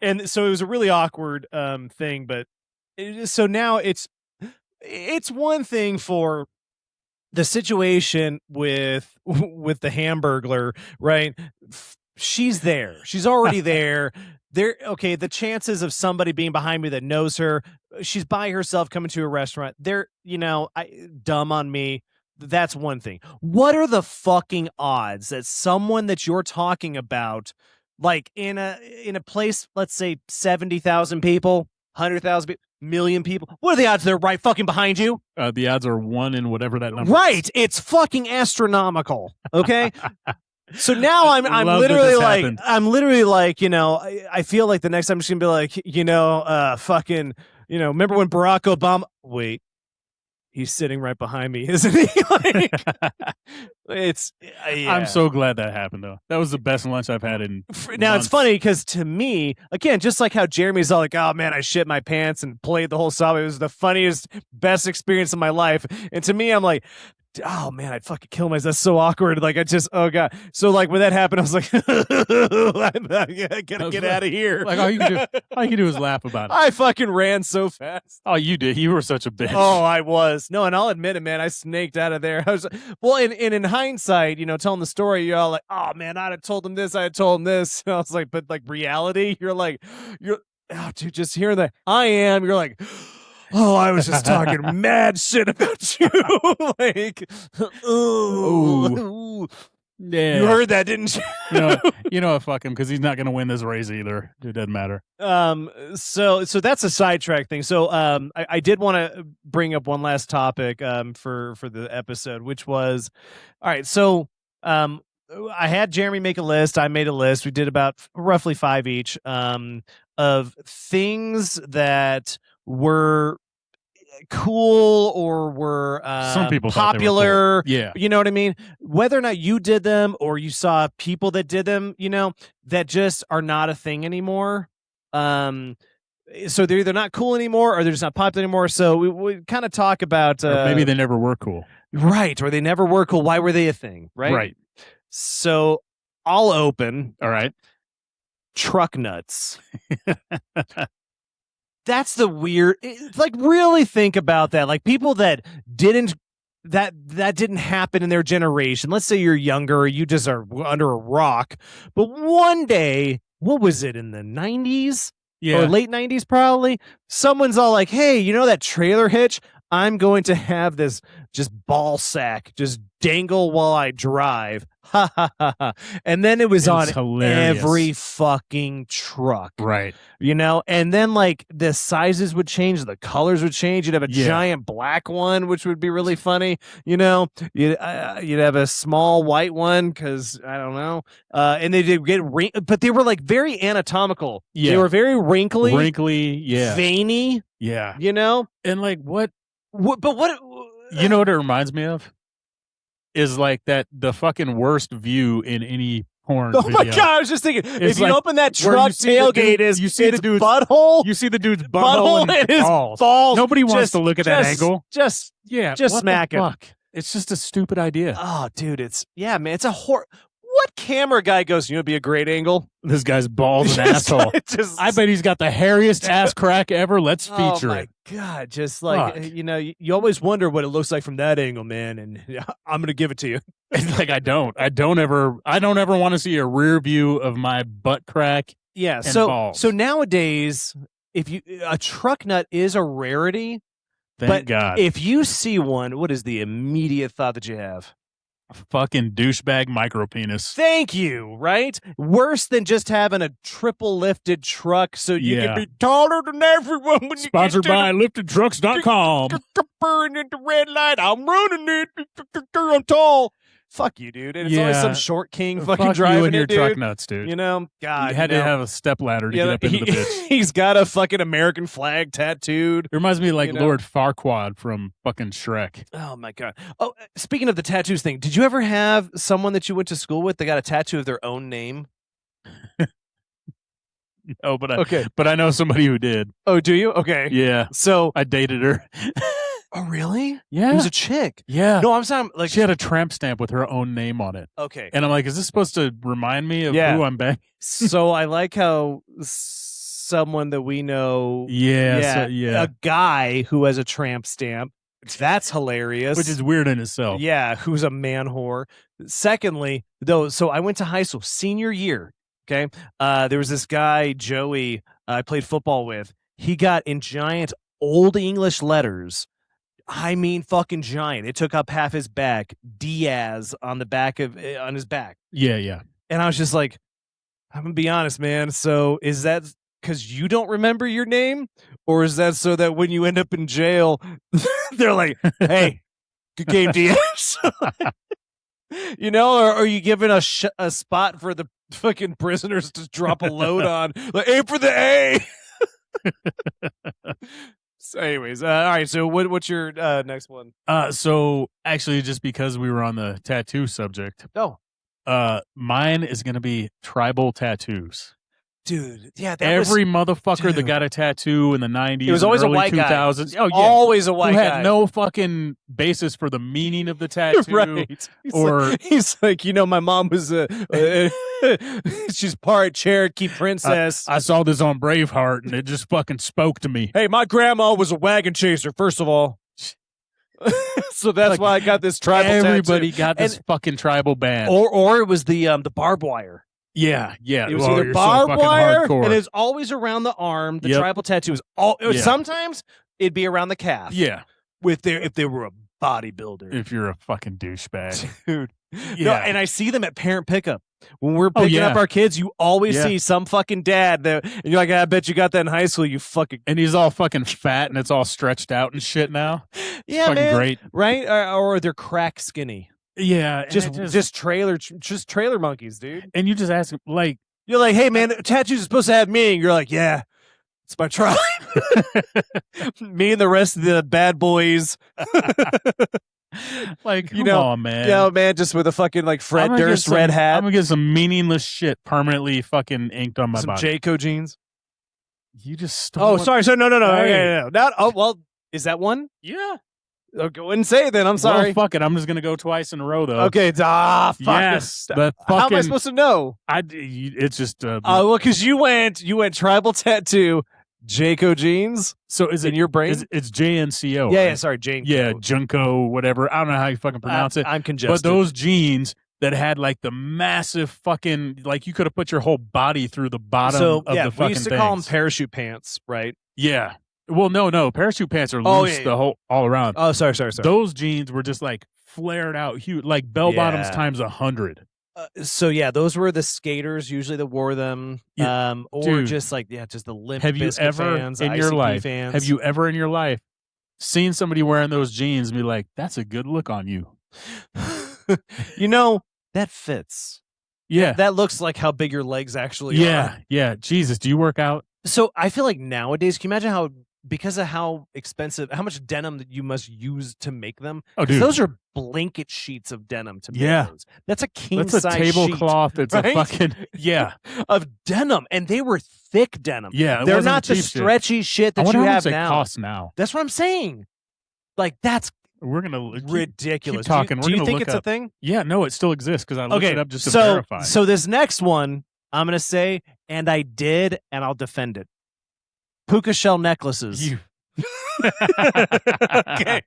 And so it was a really awkward thing. But so now it's one thing for the situation with the Hamburglar, right? She's there. She's already there. Okay, the chances of somebody being behind me that knows her, she's by herself coming to a restaurant. Dumb on me. that's one thing. What are the fucking odds that someone that you're talking about, like in a place, let's say 70,000 people, 100,000 people, million people, what are the odds they're right fucking behind you? The odds are 1 in whatever that number. Right, it's fucking astronomical. Okay. So now I'm Love that literally this like happened. I feel like the next time I'm just gonna be like, fucking, remember when Barack Obama? Wait, he's sitting right behind me, isn't he? Like, it's. Yeah. I'm so glad that happened though. That was the best lunch I've had in. Now months. it's funny because to me, again, just like how Jeremy's all like, "Oh man, I shit my pants and played the whole song. It was the funniest, best experience of my life." And to me, I'm like, oh man, I'd fucking kill myself. That's so awkward. Like oh god. So like when that happened, I was like, I gotta get out of here. Like all you can do is laugh about it. I fucking ran so fast. Oh, you did. You were such a bitch. Oh, I was. No, and I'll admit it, man. I snaked out of there. I was in hindsight, telling the story, you're all like, oh man, I'd have told him this, I had told him this. And I was like, but like reality, oh dude, just hearing that you're like, oh, I was just talking mad shit about you. Like, ooh. Yeah. You heard that, didn't you? you know what, fuck him, because he's not going to win this race either. It doesn't matter. So that's a sidetrack thing. So I did want to bring up one last topic for the episode, which was, all right, so I had Jeremy make a list. I made a list. We did about roughly 5 each of things that were cool or were some people thought they were popular. cool. Yeah. You know what I mean? Whether or not you did them or you saw people that did them, that just are not a thing anymore. So they're either not cool anymore or they're just not popular anymore. So we kind of talk about or maybe they never were cool. Right. Or they never were cool. Why were they a thing? Right. Right. So I'll open. All right. Truck nuts. That's the weird, like, really think about that. Like, people that didn't happen in their generation. Let's say you're younger, or you just are under a rock. But one day, what was it, in the 90s? Yeah. Or late 90s, probably? Someone's all like, hey, that trailer hitch? I'm going to have this just ball sack just dangle while I drive. Ha ha ha ha. And then it was on hilarious. Every fucking truck. Right. And then like the sizes would change, the colors would change. You'd have a giant black one, which would be really funny. You'd have a small white one because I don't know. And they did get but they were like very anatomical. Yeah. They were very wrinkly, yeah, veiny. Yeah. And like what what you know what it reminds me of? Is like the fucking worst view in any porn Oh video. my god! I was just thinking, if you like open that where truck you see the tailgate, dude- you see the dude's butthole. You see the dude's butthole and his balls. balls. Nobody wants Just- to look at that just- angle. Just What smack the him. fuck? It's just a stupid idea. Oh, dude, man, it's a What camera guy goes? It'd be a great angle. This guy's balls and asshole. I bet he's got the hairiest ass crack ever. Let's feature oh my it. God, just like Fuck. you always wonder what it looks like from that angle, man. And I'm gonna give it to you. It's like I don't ever want to see a rear view of my butt crack. Yeah. And So balls. so nowadays, a truck nut is a rarity. Thank God. If you see one, what is the immediate thought that you have? Fucking douchebag micro penis. Thank you, right? Worse than just having a triple lifted truck so you Yeah. can be taller than everyone when Sponsored you get by LiftedTrucks.com. burn at the red light. I'm running it. I'm tall. Fuck you, dude. And it's always Yeah. some short king fucking Fuck driving you and your it, dude. truck nuts, dude. God. You had to have a step ladder to get up into the bitch. He's got a fucking American flag tattooed. It reminds me of like You know? Lord Farquaad from fucking Shrek. Oh my God. Oh, speaking of the tattoos thing, did you ever have someone that you went to school with that got a tattoo of their own name? No, but Okay. I know somebody who did. Oh, do you? Okay. Yeah. So, I dated her. oh really? Yeah. It was a chick. Yeah. No, I'm saying like She had a tramp stamp with her own name on it. okay. And I'm like, is this supposed to remind me of Yeah. who I'm banging? So I like how someone that we know, Yeah. a guy who has a tramp stamp. That's hilarious. Which is weird in itself. yeah, who's a man whore. Secondly, though, so I went to high school senior year. Okay, there was this guy Joey I played football with. He got in giant old English letters I mean, fucking giant. It took up half his back. Diaz on his back. Yeah. And I was just like, I'm gonna be honest, man. So is that because you don't remember your name, or is that so that when you end up in jail, they're like, "Hey, good game, Diaz." You know, or are you giving a spot for the fucking prisoners to drop a load on? Like, aim for the A. So anyways, all right. So what's your next one? So actually, just because we were on the tattoo subject, mine is going to be tribal tattoos. Dude, yeah, every motherfucker that got a tattoo in the 90s, it was always and a early white 2000s. guy. Oh yeah, always a white who guy. had no fucking basis for the meaning of the tattoo. Right. He's like, you know, my mom was she's part Cherokee princess. I saw this on Braveheart, and it just fucking spoke to me. Hey, my grandma was a wagon chaser, first of all. So that's why I got this tribal Everybody tattoo. got this fucking tribal band. Or it was the barbed wire. Yeah. It was either barbed wire, and it's always around the arm. The Yep. tribal tattoo is sometimes it'd be around the calf. Yeah. If they were a bodybuilder. If you're a fucking douchebag. Dude. Yeah. No, and I see them at parent pickup. When we're picking up our kids, you always see some fucking dad there, and you're like, I bet you got that in high school, you fucking. And he's all fucking fat, and it's all stretched out and shit now. Yeah, fucking man. great. Right? Or they're crack skinny. Yeah. Just trailer monkeys, dude. And you just ask him, like, you're like, hey man, tattoos are supposed to have meaning. You're like, yeah, it's my tribe. Me and the rest of the bad boys. Like, you come on, man. Yeah, man, just with a fucking like Fred Durst red hat. I'm gonna get some meaningless shit permanently fucking inked on my some body. JNCO jeans. You just stole sorry. No. Hey. Okay. Well, is that one? Yeah. I'll go and say it then. I'm sorry. Well, fuck it. I'm just gonna go twice in a row though. Okay. Fuck. Yes. The fucking, how am I supposed to know? It's just. Well, because you went tribal tattoo, JNCO jeans. So is it in your brain? It's JNCO. Yeah. Right? Yeah. Sorry, JNCO. Yeah, JNCO, whatever. I don't know how you fucking pronounce it. I'm congested. But those jeans that had like the massive fucking, like you could have put your whole body through the bottom of the fucking we used to call them parachute pants, right? Yeah. Well, no. Parachute pants are loose all around. Oh, sorry. Those jeans were just like flared out, huge, like bell bottoms times 100. So yeah, those were the skaters usually that wore them, or dude, just the Limp have you Bizkit ever fans, in your ICP life? fans. Have you ever in your life seen somebody wearing those jeans and be like, "That's a good look on you"? You know that fits. Yeah, that looks like how big your legs actually are. Yeah. Jesus, do you work out? So I feel like nowadays, can you imagine how? Because of how much denim that you must use to make them. Oh, dude, those are blanket sheets of denim to make those. That's a king size That's a tablecloth. Sheet, it's right? a fucking of denim, and they were thick denim. Yeah, they're not the stretchy shit that you have now. Cost now. That's what I'm saying. Like that's we're gonna ridiculous. Keep talking. Do you think it's a thing? Yeah, no, it still exists because I looked it up just to verify. So this next one, I'm gonna say, and I did, and I'll defend it. Puka shell necklaces. Okay,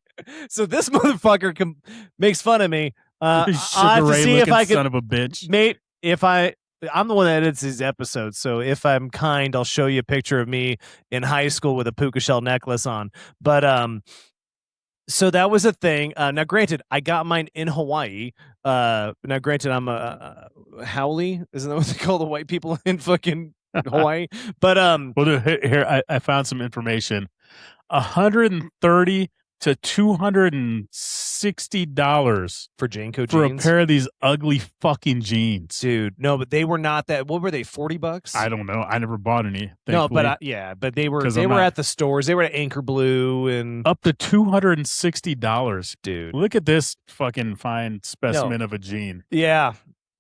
so this motherfucker makes fun of me. I have to see if I can, son of a bitch, mate. I'm the one that edits these episodes, so if I'm kind, I'll show you a picture of me in high school with a puka shell necklace on. But so that was a thing. Now, granted, I got mine in Hawaii. Now, granted, I'm a haole. Isn't that what they call the white people in fucking Hawaii? But well, dude, here I found some information. $130 to $260 for JNCO jeans for a pair of these ugly fucking jeans, dude. No, but they were not that. What were they? $40? I don't know. I never bought any. Thankfully. No, but but they were at the stores. They were at Anchor Blue and up to $260, dude. Look at this fucking fine specimen of a jean. Yeah.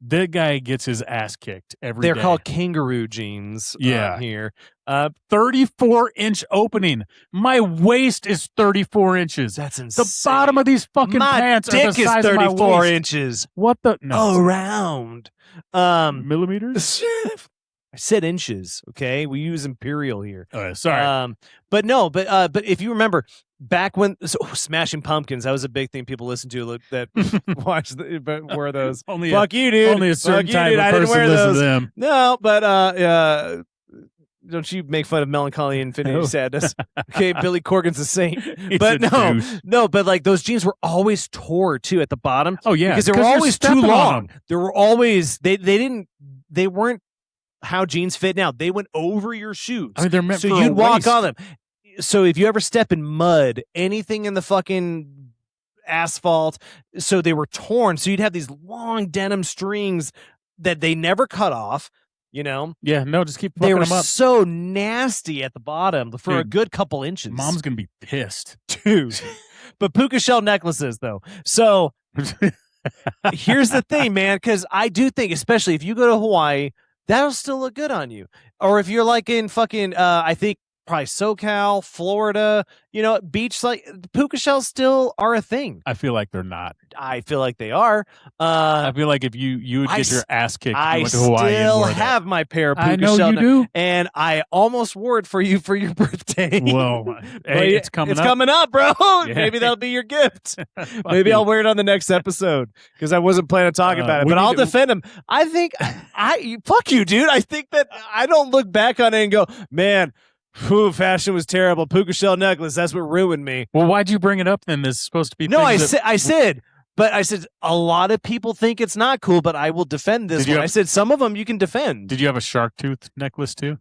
That guy gets his ass kicked every They're day. called kangaroo jeans. Here. 34-inch opening. My waist is 34 inches. That's insane. The bottom of these fucking pants dick are the size is 34 of my waist. inches. What the? No. Around. Millimeters? I said inches. Okay, we use imperial here. Sorry. But if you remember back when Smashing Pumpkins, that was a big thing people listened to. That watched, but wore those. Only fuck you, dude. Only a certain type of I didn't person wear listens those. to them. No, but Don't you make fun of melancholy, infinity, No. sadness? Okay, Billy Corgan's a saint, He's but a no, douche. no, but like those jeans were always tore too at the bottom. Oh yeah, because they were you're always too stepping on long. them. They were always they weren't how jeans fit now. They went over your shoes. I mean, they're meant so for you'd a walk waist. on them. So if you ever step in mud, anything in the fucking asphalt, so they were torn. So you'd have these long denim strings that they never cut off. You know, Yeah, no, just keep they fucking were them up. so nasty at the bottom for a Dude, good couple inches. Mom's gonna be pissed. dude. But puka shell necklaces, though. So here's the thing, man, because I do think, especially if you go to Hawaii, that'll still look good on you. Or if you're like in fucking, I think probably SoCal, Florida, you know, beach, like puka shells still are a thing. I feel like they're not. I feel like they are. I feel like if you would I get your ass kicked, if you I went to Hawaii and still wore that. have my pair of puka I know shell you do. and I almost wore it for you for your birthday. Well, hey, it's coming It's up. coming up, bro. Yeah. Maybe that'll be your gift. Fuck Maybe you. I'll wear it on the next episode because I wasn't planning to talk about it, we but need I'll to- defend him. I think fuck you, dude. I think that I don't look back on it and go, man, whew, fashion was terrible. Puka shell necklace, that's what ruined me. Well, why'd you bring it up then? This is supposed to be. No, things that- I said, but I said a lot of people think it's not cool, but I will defend this Did you one. have- I said some of them you can defend. Did you have a shark tooth necklace too?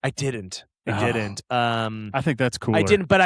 I didn't. I Oh. didn't. I think that's cool. I didn't, but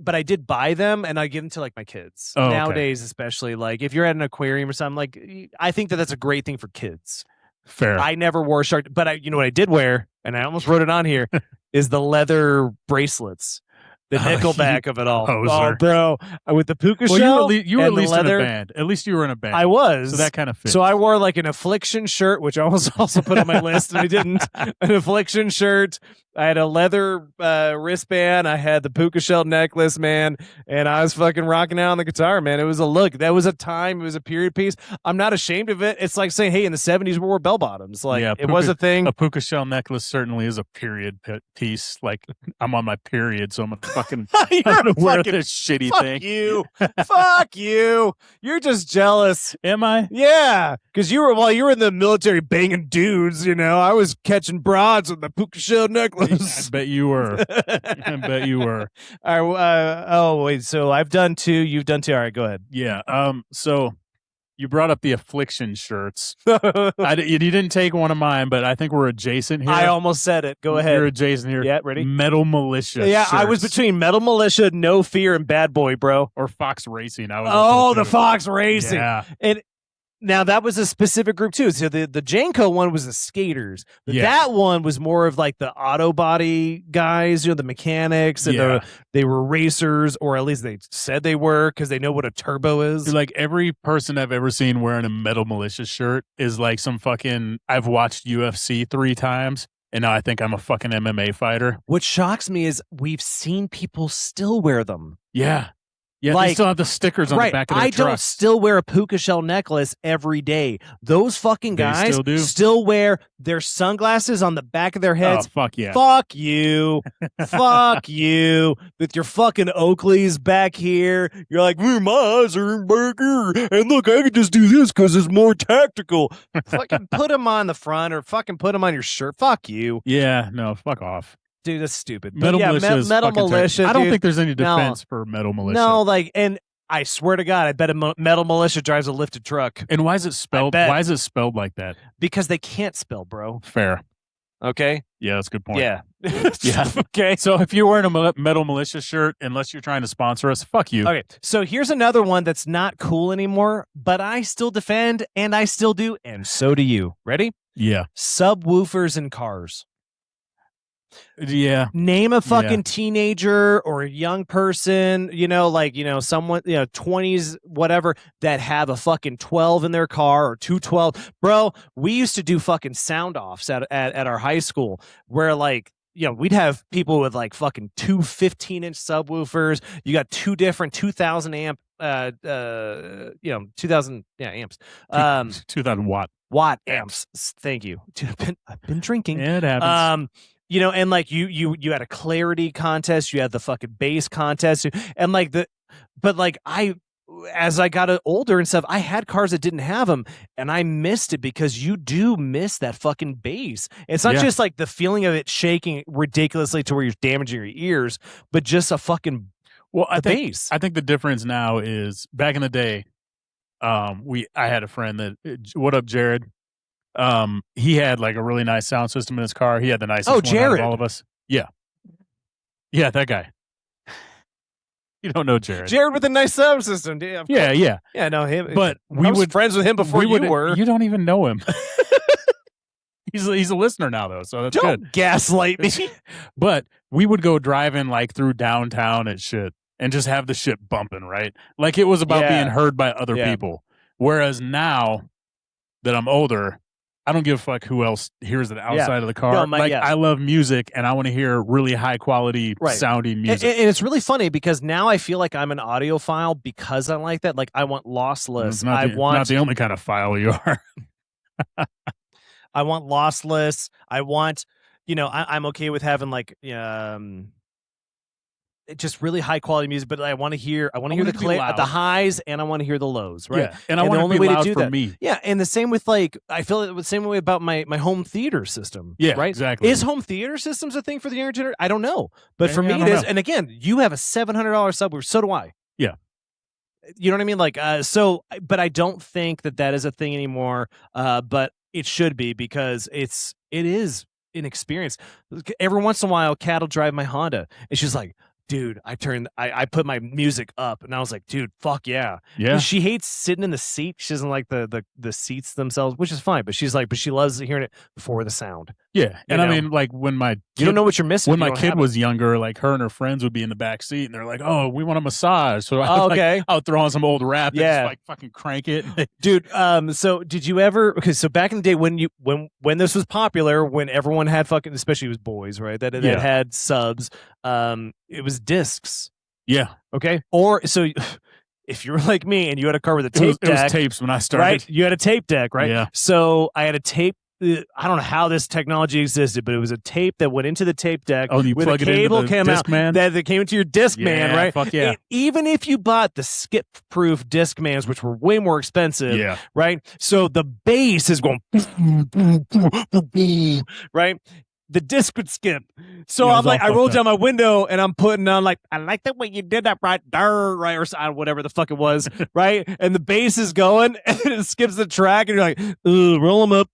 but I did buy them, and I give them to like my kids Oh, okay. nowadays, especially like if you're at an aquarium or something. Like I think that that's a great thing for kids. Fair. I never wore a shark, but you know what I did wear, and I almost wrote it on here, is the leather bracelets, the Oh, Nickelback of it all. poser. Oh, bro, with the puka well, shell, you were at and the least in leather. a band. At least you were in a band. I was. So that kind of fits. So I wore like an affliction shirt, which I was also put on my list, and I didn't. An affliction shirt. I had a leather wristband. I had the puka shell necklace, man, and I was fucking rocking out on the guitar, man. It was a look. That was a time. It was a period piece. I'm not ashamed of it. It's like saying, hey, in the 70s we wore bell bottoms. Like Yeah, it was a thing. a puka shell necklace certainly is a period piece. Like I'm on my period, so I'm gonna fucking You're I'm gonna a wear fucking this shitty fuck thing. you. Fuck you. You're just jealous. Am I? Yeah, because you were in the military banging dudes, you know. I was catching broads with the puka shell I necklace. bet you were. I bet you were. All right, oh wait, so I've done two. You've done two. All right, go ahead. Yeah. So you brought up the affliction shirts. You didn't take one of mine, but I think we're adjacent here. I almost said it. Go ahead. You're adjacent here. Yeah, ready? Metal Militia. Yeah, I was shirts. between Metal Militia, No Fear, and Bad Boy, bro. or Fox Racing. I was Oh, also the too. Fox Racing. Yeah. And now that was a specific group too. So the JNCO one was the skaters. But Yeah. that one was more of like the auto body guys, you know, the mechanics, and Yeah. they were racers, or at least they said they were because they know what a turbo is. Dude, like every person I've ever seen wearing a Metal Militia shirt is like some fucking. I've watched UFC 3 times, and now I think I'm a fucking MMA fighter. What shocks me is we've seen people still wear them. Yeah, yeah. Like- they still have the stickers on Right. the back of their I don't truck. still wear a puka shell necklace every day. Those fucking They guys still do? still wear their sunglasses on the back of their Oh heads. fuck yeah! Fuck you. Fuck you. With your fucking Oakleys back here. You're like, my eyes are in burger. And look, I can just do this because it's more tactical. Fucking put them on the front or fucking put them on your shirt. Fuck you. Yeah, no, fuck off. Dude, that's stupid. But Metal yeah, Militia is Metal fucking terrible. Militia. I don't dude. think there's any No. defense for Metal Militia. No, like, and I swear to God, I bet a Metal Militia drives a lifted truck And why is it spelled? bet. Why is it spelled like that? because they can't spell, bro. Fair. Okay? Yeah, that's a good point. Yeah. Yeah. Okay. So if you're wearing a Metal Militia shirt, unless you're trying to sponsor us, fuck you. Okay, so here's another one that's not cool anymore, but I still defend, and I still do, and so do you. Ready? Yeah. Subwoofers in cars. Yeah. Name a fucking Yeah. teenager or a young person, you know, like, you know, someone, you know, 20s, whatever, that have a fucking 12 in their car or 212. Bro, we used to do fucking sound offs at our high school where, like, you know, we'd have people with like fucking two 15-inch subwoofers. You got two different 2,000 amp, 2,000 amps. 2000 watt. Watt amps. Thank you. Dude, I've been drinking. Yeah, it happens. You know, and like you had a clarity contest, you had the fucking bass contest, and like but like as I got older and stuff, I had cars that didn't have them, and I missed it because you do miss that fucking bass. It's not just like the feeling of it shaking ridiculously to where you're damaging your ears, but just a fucking bass. I think the difference now is back in the day, I had a friend that what up, Jared? He had like a really nice sound system in his car. He had the nicest one out of all of us. Yeah, that guy. You don't know Jared. Jared with a nice sound system. Yeah, no, him. But I was friends with him before you were. You don't even know him. He's a listener now, though, so that's good. Don't gaslight me. But we would go driving like through downtown and shit, and just have the shit bumping, right? Like it was about being heard by other people. Whereas now that I'm older, I don't give a fuck who else hears it outside of the car. No, I love music, and I want to hear really high quality sounding music. And it's really funny because now I feel like I'm an audiophile because I like that. Like I want lossless. Not the only kind of file you are. I want lossless. I want, I'm okay with having like just really high quality music, but I want to hear the highs and I want to hear the lows, right? Yeah, and I want the only way to do that. Me. Yeah, and the same with like I feel it the same way about my home theater system. Yeah, right. Exactly. Is home theater systems a thing for the younger generation? I don't know, but for me it is. And again, you have a $700 subwoofer, so do I. Yeah. You know what I mean? Like, but I don't think that is a thing anymore. But it should be because it is an experience. Every once in a while, Kat will drive my Honda, and she's like, dude, I put my music up, and I was like, dude, fuck yeah. Yeah. She hates sitting in the seat. She doesn't like the seats themselves, which is fine. But she's like, she loves hearing it for the sound. Yeah. And I mean, like when you don't know what you're missing. When my kid was younger, like her and her friends would be in the back seat, and they're like, oh, we want a massage. So I'll throw on some old rap and just like fucking crank it. Dude, so did you ever, so back in the day when this was popular, when everyone had fucking, especially it was boys, right? That had subs, it was discs. Yeah. Okay. Or so if you were like me and you had a car with a tape deck. It was tapes when I started. Right? You had a tape deck, right? Yeah. So I had a tape. I don't know how this technology existed, but it was a tape that went into the tape deck. Oh, you plug it into the Discman? That came into your Discman, right? Fuck yeah. Even if you bought the skip-proof Discmans, which were way more expensive, right? So the bass is going, right? The disc would skip. So I'm like, I rolled down my window and I'm putting on like, I like the way you did that right there, right? Or whatever the fuck it was, right? And the bass is going and it skips the track and you're like, ooh, roll them up.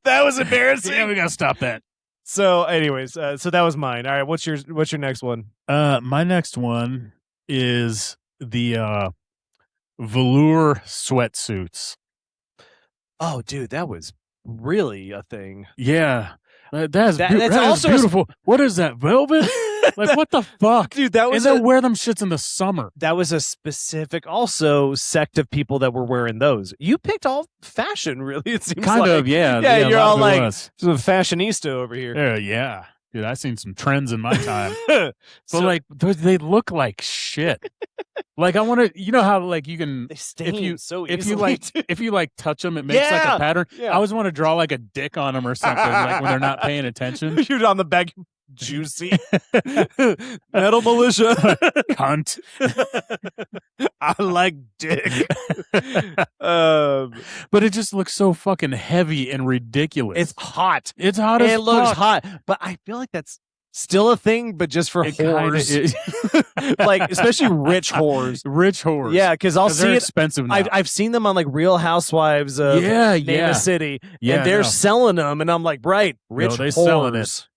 That was embarrassing. Yeah, we gotta stop that. So anyways, so that was mine. All right, what's your next one? My next one is the velour sweatsuits. Oh, dude, that was really a thing. Yeah. That's also beautiful. What is that, velvet? Like, what the fuck? Dude, that was... And they wear them shits in the summer. That was a specific, also, sect of people that were wearing those. You picked all fashion, really, it seems kind of, yeah. Yeah, you're all like, some fashionista over here. Yeah. Dude, I've seen some trends in my time. But like, they look like shit. Like I want to, you know how like you can, they stain if you like touch them, it makes like a pattern. Yeah. I always want to draw like a dick on them or something, like when they're not paying attention. You're on the back, juicy metal militia, cunt. I like dick. But it just looks so fucking heavy and ridiculous. It's hot. It's hot as fuck. It looks hot, but I feel like that's still a thing, but just for whores. Like, especially rich whores. Rich whores. Yeah, because I'll see it. Expensive now. I've seen them on like Real Housewives of Name a City. Yeah, and they're selling them, and I'm like, right, rich whores. Selling it.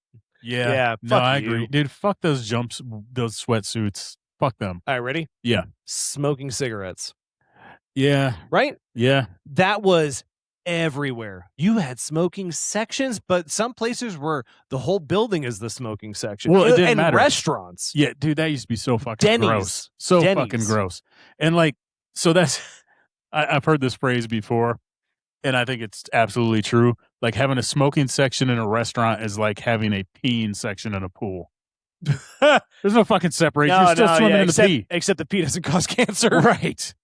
Yeah. No, I agree. Dude, fuck those those sweatsuits. Fuck them. All right, ready? Yeah. Smoking cigarettes. Yeah. Right? Yeah. That was everywhere. You had smoking sections, but some places were the whole building is the smoking section. Well, it didn't matter. Restaurants. Yeah, dude, that used to be so fucking gross. So fucking gross. And like, so that's, I've heard this phrase before, and I think it's absolutely true. Like having a smoking section in a restaurant is like having a peeing section in a pool. There's no fucking separation. You're still swimming in the pee. Except the pee doesn't cause cancer. Right.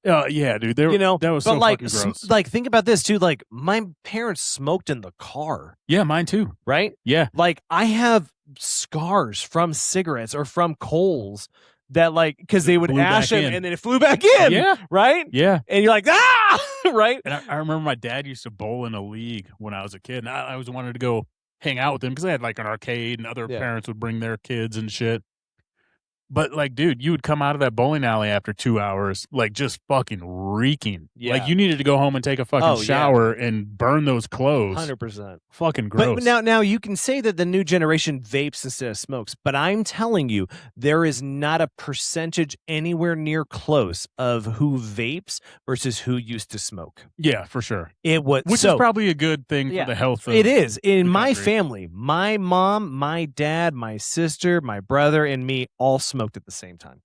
Yeah, dude. That was so fucking gross. Like, think about this too. Like, my parents smoked in the car. Yeah, mine too. Right? Yeah. Like, I have scars from cigarettes or from coals that like because they would Flew ash back him in. and then it flew back in. Yeah. Right. Yeah. And you're like, ah, right. And I remember my dad used to bowl in a league when I was a kid, and I always wanted to go hang out with him because they had like an arcade, and other Yeah. parents would bring their kids and shit. But like, dude, you would come out of that bowling alley after 2 hours, like just fucking reeking. Yeah. Like you needed to go home and take a fucking shower and burn those clothes. 100%. Fucking gross. But now you can say that the new generation vapes instead of smokes, but I'm telling you, there is not a percentage anywhere near close of who vapes versus who used to smoke. Yeah, for sure. Which is probably a good thing for the health of it is. In my country. family, my mom, my dad, my sister, my brother, and me all smoked at the same time.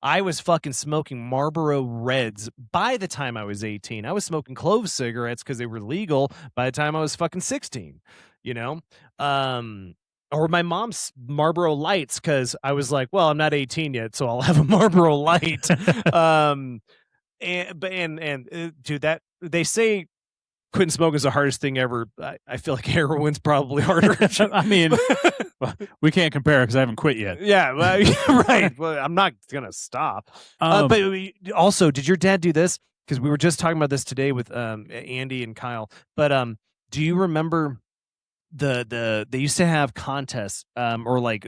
I was fucking smoking Marlboro Reds by the time I was 18. I was smoking clove cigarettes because they were legal by the time I was fucking 16, you know? Or my mom's Marlboro Lights because I was like, well, I'm not 18 yet, so I'll have a Marlboro Light. Dude, that they say quitting smoking is the hardest thing ever. I feel like heroin's probably harder. I mean, we can't compare because I haven't quit yet. Yeah, well, right. Well, I'm not gonna stop. But also, did your dad do this? Because we were just talking about this today with Andy and Kyle. But do you remember they used to have contests or like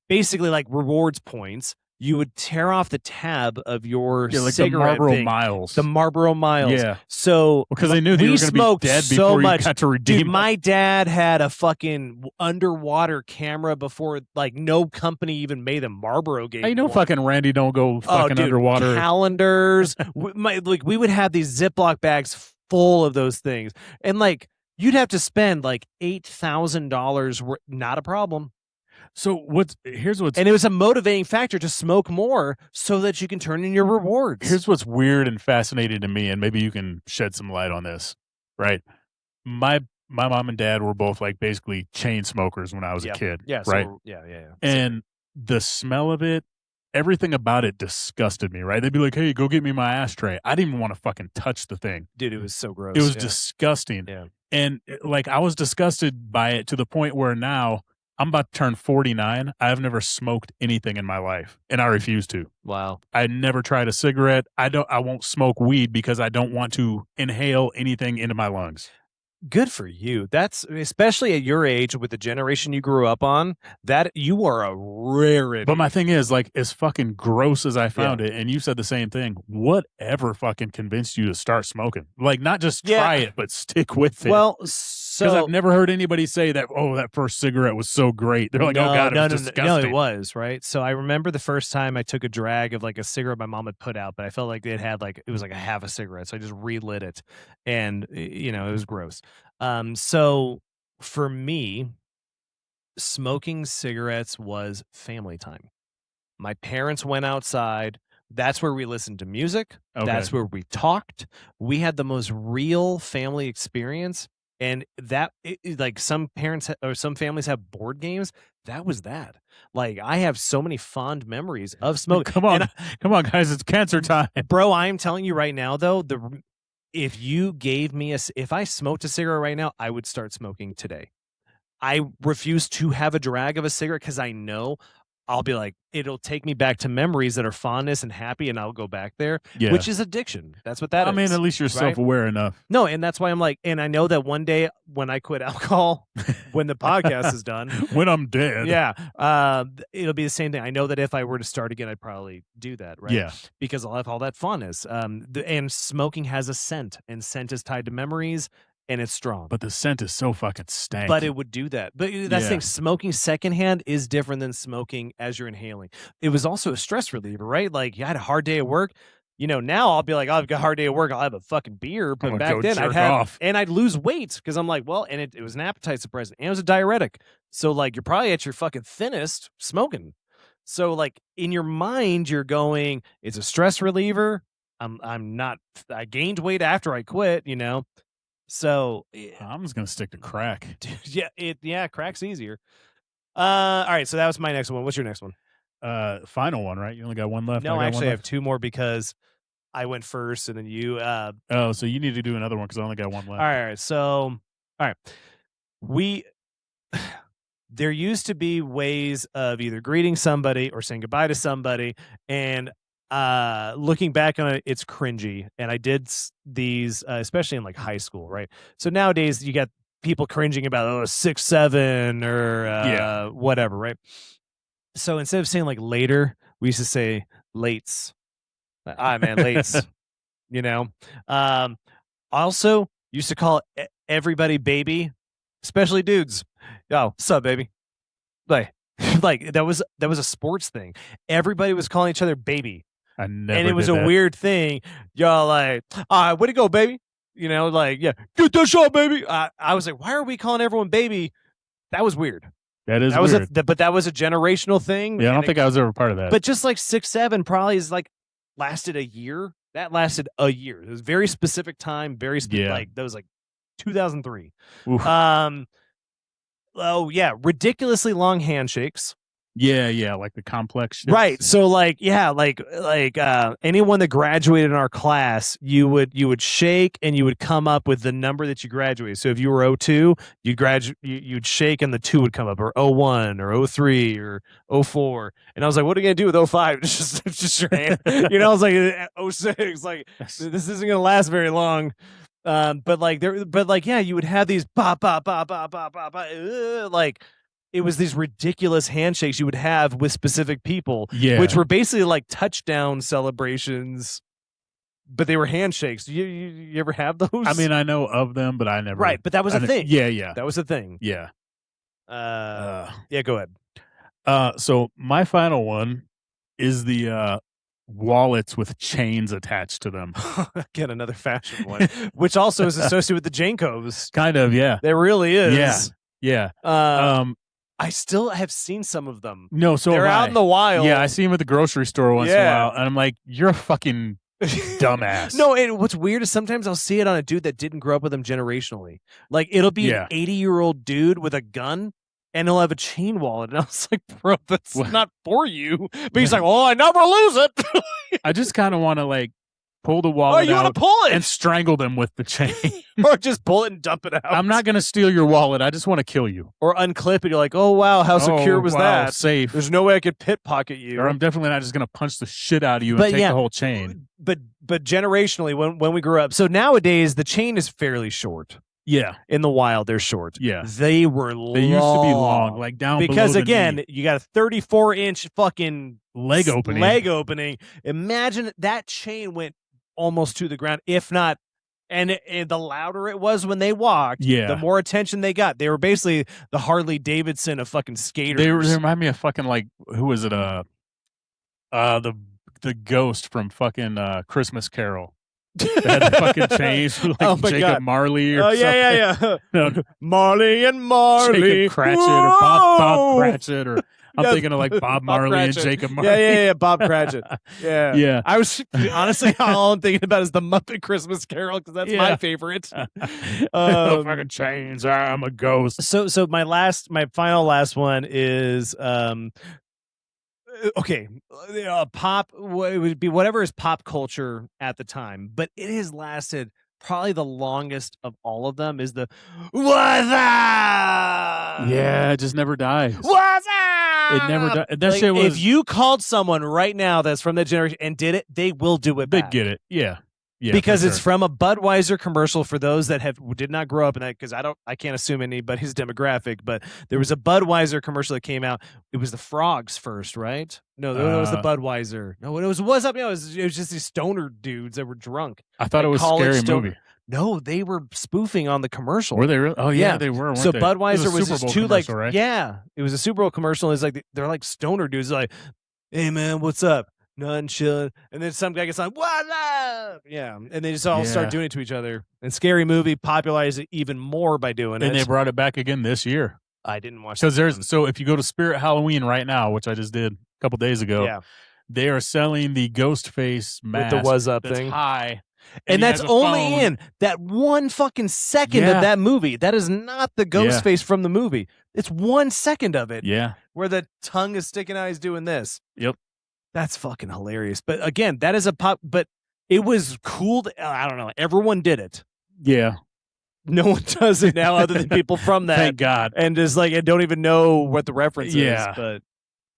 basically like rewards points. You would tear off the tab of your like cigarette the Marlboro thing, Miles. the Marlboro Miles. Yeah. So because they knew they were going to be dead so before much. you got to redeem. Dude, my dad had a fucking underwater camera before like no company even made a Marlboro game. Hey, fucking Randy don't go fucking underwater. Calendars. we would have these Ziploc bags full of those things, and like you'd have to spend like $8,000. Not a problem. So here's what's and it was a motivating factor to smoke more so that you can turn in your rewards. Here's what's weird and fascinating to me, and maybe you can shed some light on this. Right, my mom and dad were both like basically chain smokers when I was a kid. Yeah, right. So yeah. And the smell of it, everything about it disgusted me. Right, they'd be like, "Hey, go get me my ashtray." I didn't even want to fucking touch the thing. Dude, it was so gross. It was disgusting. Yeah, and like I was disgusted by it to the point where now I'm about to turn 49. I've never smoked anything in my life, and I refuse to. Wow. I never tried a cigarette. I won't smoke weed because I don't want to inhale anything into my lungs. Good for you. That's especially at your age with the generation you grew up on, that you are a rarity. But my thing is, like, as fucking gross as I found it, and you said the same thing, whatever fucking convinced you to start smoking? Like, not just try it, but stick with it. Well, because I've never heard anybody say that, oh, that first cigarette was so great. They're like, oh, God, it was disgusting. No, it was, right? So I remember the first time I took a drag of like a cigarette my mom had put out, but I felt like it was like a half a cigarette. So I just relit it, and, it was gross. So for me, smoking cigarettes was family time. My parents went outside. That's where we listened to music. Okay. That's where we talked. We had the most real family experience. And like some parents or some families have board games. That was that. Like I have so many fond memories of smoking. Come on, guys, it's cancer time, bro. I'm telling you right now, though, if you gave me if I smoked a cigarette right now, I would start smoking today. I refuse to have a drag of a cigarette because I know I'll be like, it'll take me back to memories that are fondness and happy, and I'll go back there, which is addiction. That's what that is. I mean, at least you're self-aware enough. No, and that's why I'm like, and I know that one day when I quit alcohol, when the podcast is done, when I'm dead, it'll be the same thing. I know that if I were to start again, I'd probably do that, right? Yeah, because I'll have all that fondness. And smoking has a scent, and scent is tied to memories. And it's strong. But the scent is so fucking stank. But it would do that. But that's the thing. Smoking secondhand is different than smoking as you're inhaling. It was also a stress reliever, right? Like you had a hard day at work. Now I'll be like, oh, I've got a hard day at work. I'll have a fucking beer. But back then I'd lose weight because I'm like, well, and it was an appetite suppressant and it was a diuretic. So like you're probably at your fucking thinnest smoking. So like in your mind, you're going, it's a stress reliever. I gained weight after I quit, So I'm just gonna stick to crack. Crack's easier. All right, so that was my next one. What's your next one? Final one, right? You only got one left. No, I have two more because I went first and then you. So you need to do another one because I only got one left. All right, so all right, there used to be ways of either greeting somebody or saying goodbye to somebody, and looking back on it, it's cringy. And I did these, especially in like high school, right? So nowadays you got people cringing about 6'7" or whatever, right? So instead of saying like later, we used to say lates. Man, lates. You know. Also used to call everybody baby, especially dudes. Yo, what's up, baby? Like that was a sports thing. Everybody was calling each other baby. I never And it was did a that. weird thing. Y'all like, all right, way to go, baby. You know, like, yeah, get that shot, baby. I was like, why are we calling everyone baby? That was weird. That is weird. weird. But that was a generational thing. Yeah, I don't think I was ever part of that. But just like 6'7" probably is like lasted a year. That lasted a year. It was a very specific time. Very like that was like 2003. Oof. Oh yeah, ridiculously long handshakes. Yeah, like the complex shit. Right. So like anyone that graduated in our class, you would shake and you would come up with the number that you graduated. So if you were 02, you'd shake and the 2 would come up, or 01 or 03 or 04. And I was like, what are you gonna do with 05? just your hand. You know, I was like 06, like this isn't gonna last very long. But yeah, you would have these like it was these ridiculous handshakes you would have with specific people, which were basically like touchdown celebrations, but they were handshakes. You ever have those? I mean, I know of them, but I never. Right, but that was a thing. Yeah, that was a thing. Yeah. Yeah, go ahead. So my final one is the wallets with chains attached to them. Again, another fashion one, which also is associated with the JNCOs. Kind of, yeah. There really is. Yeah. I still have seen some of them. No, so they're out in the wild. Yeah, I see them at the grocery store once in a while, and I'm like, you're a fucking dumbass. No, and what's weird is sometimes I'll see it on a dude that didn't grow up with him generationally. Like it'll be an 80-year-old dude with a gun, and he'll have a chain wallet, and I was like, bro, that's not for you. But he's like, oh, I never lose it. I just kind of want to like pull the wallet you want to pull it and strangle them with the chain. Or just pull it and dump it out. I'm not going to steal your wallet. I just want to kill you. Or unclip it. You're like, oh, wow, how secure was that? Safe. There's no way I could pickpocket you. Or I'm definitely not just going to punch the shit out of you and take the whole chain. But generationally, when we grew up, so nowadays the chain is fairly short. Yeah. In the wild, they're short. Yeah. They were long. They used to be long, like down because below again, the knee. you got a 34-inch fucking leg opening. Imagine that chain went almost to the ground, if not. And the louder it was when they walked, the more attention they got. They were basically the Harley Davidson of fucking skaters. They remind me of fucking like, who was it? The ghost from fucking Christmas Carol. They had the fucking chains like Jacob Marley or something. Yeah. No. Marley and Marley. Jacob Cratchit or Bob Cratchit or I'm thinking of like Bob Marley and Jacob Marley. Yeah, Bob Cratchit. Yeah. Yeah. I was honestly all I'm thinking about is the Muppet Christmas Carol because that's my favorite. Fucking chains. I'm a ghost. So my final last one is okay, pop. It would be whatever is pop culture at the time, but it has lasted. Probably the longest of all of them is the "What's up?" Yeah, it just never dies. What's up? It never dies. That shit was. If you called someone right now that's from that generation and did it, they will do it back. They'd get it. Yeah. Yeah, because it's from a Budweiser commercial for those that did not grow up in that, because I can't assume anybody's demographic, but there was a Budweiser commercial that came out. It was the Frogs first, right? No, it was the Budweiser. No, it was what's up? No, it was just these stoner dudes that were drunk. I thought it was a scary movie. No, they were spoofing on the commercial. Were they really? Oh yeah, they were. So they? Budweiser was just two like right? Yeah, it was a Super Bowl commercial. It's like they're like stoner dudes, like, hey man, what's up? None chilling, and then some guy gets on, what up? Yeah, and they just all start doing it to each other. And Scary Movie popularized it even more by doing it. And they brought it back again this year. I didn't watch. So if you go to Spirit Halloween right now, which I just did a couple days ago, they are selling the ghost face mask with the was up thing high. And that's only in that one fucking second of that movie. That is not the ghost face from the movie. It's 1 second of it. Yeah. Where the tongue is sticking out, he's doing this. Yep. That's fucking hilarious. But again, that is a pop, but it was cool. I don't know. Everyone did it. Yeah. no one does it now other than people from that. Thank God. And just like, and don't even know what the reference Yeah. is. But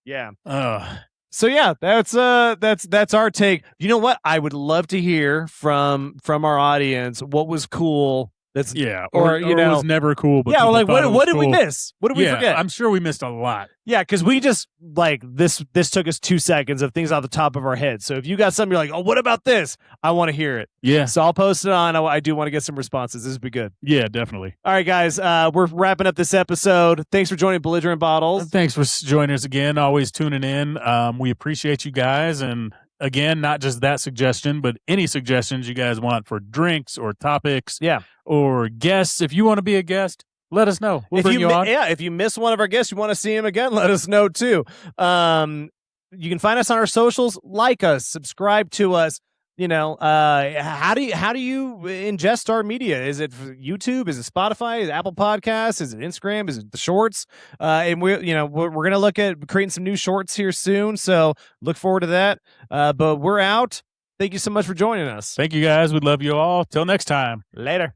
yeah. Ugh. So yeah, that's our take. You know what? I would love to hear from our audience what was cool. That's or you know, it was never cool. But yeah, or people like thought it was what did we cool. miss? What did we forget? I'm sure we missed a lot. Yeah, because we just like this took us 2 seconds of things off the top of our head. So if you got something you're like, oh, what about this? I want to hear it. Yeah. So I'll post it on. I do want to get some responses. This would be good. Yeah, definitely. All right, guys, we're wrapping up this episode. Thanks for joining Belligerent Bottles. Thanks for joining us again. Always tuning in. We appreciate you guys. And again, not just that suggestion, but any suggestions you guys want for drinks or topics. Yeah. Or guests. If you want to be a guest, let us know. We'll bring you on. Yeah, if you miss one of our guests, you want to see him again, let us know too. You can find us on our socials. Like us, subscribe to us. You know, how do you ingest our media? Is it YouTube? Is it Spotify? Is it Apple Podcasts? Is it Instagram? Is it the Shorts? And we're gonna look at creating some new Shorts here soon. So look forward to that. But we're out. Thank you so much for joining us. Thank you guys. We love you all. Till next time. Later.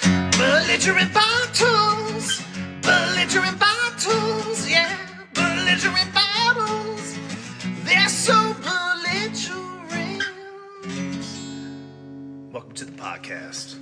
Belligerent bottles, belligerent bottles, yeah, belligerent bottles. They're so belligerent. Welcome to the podcast.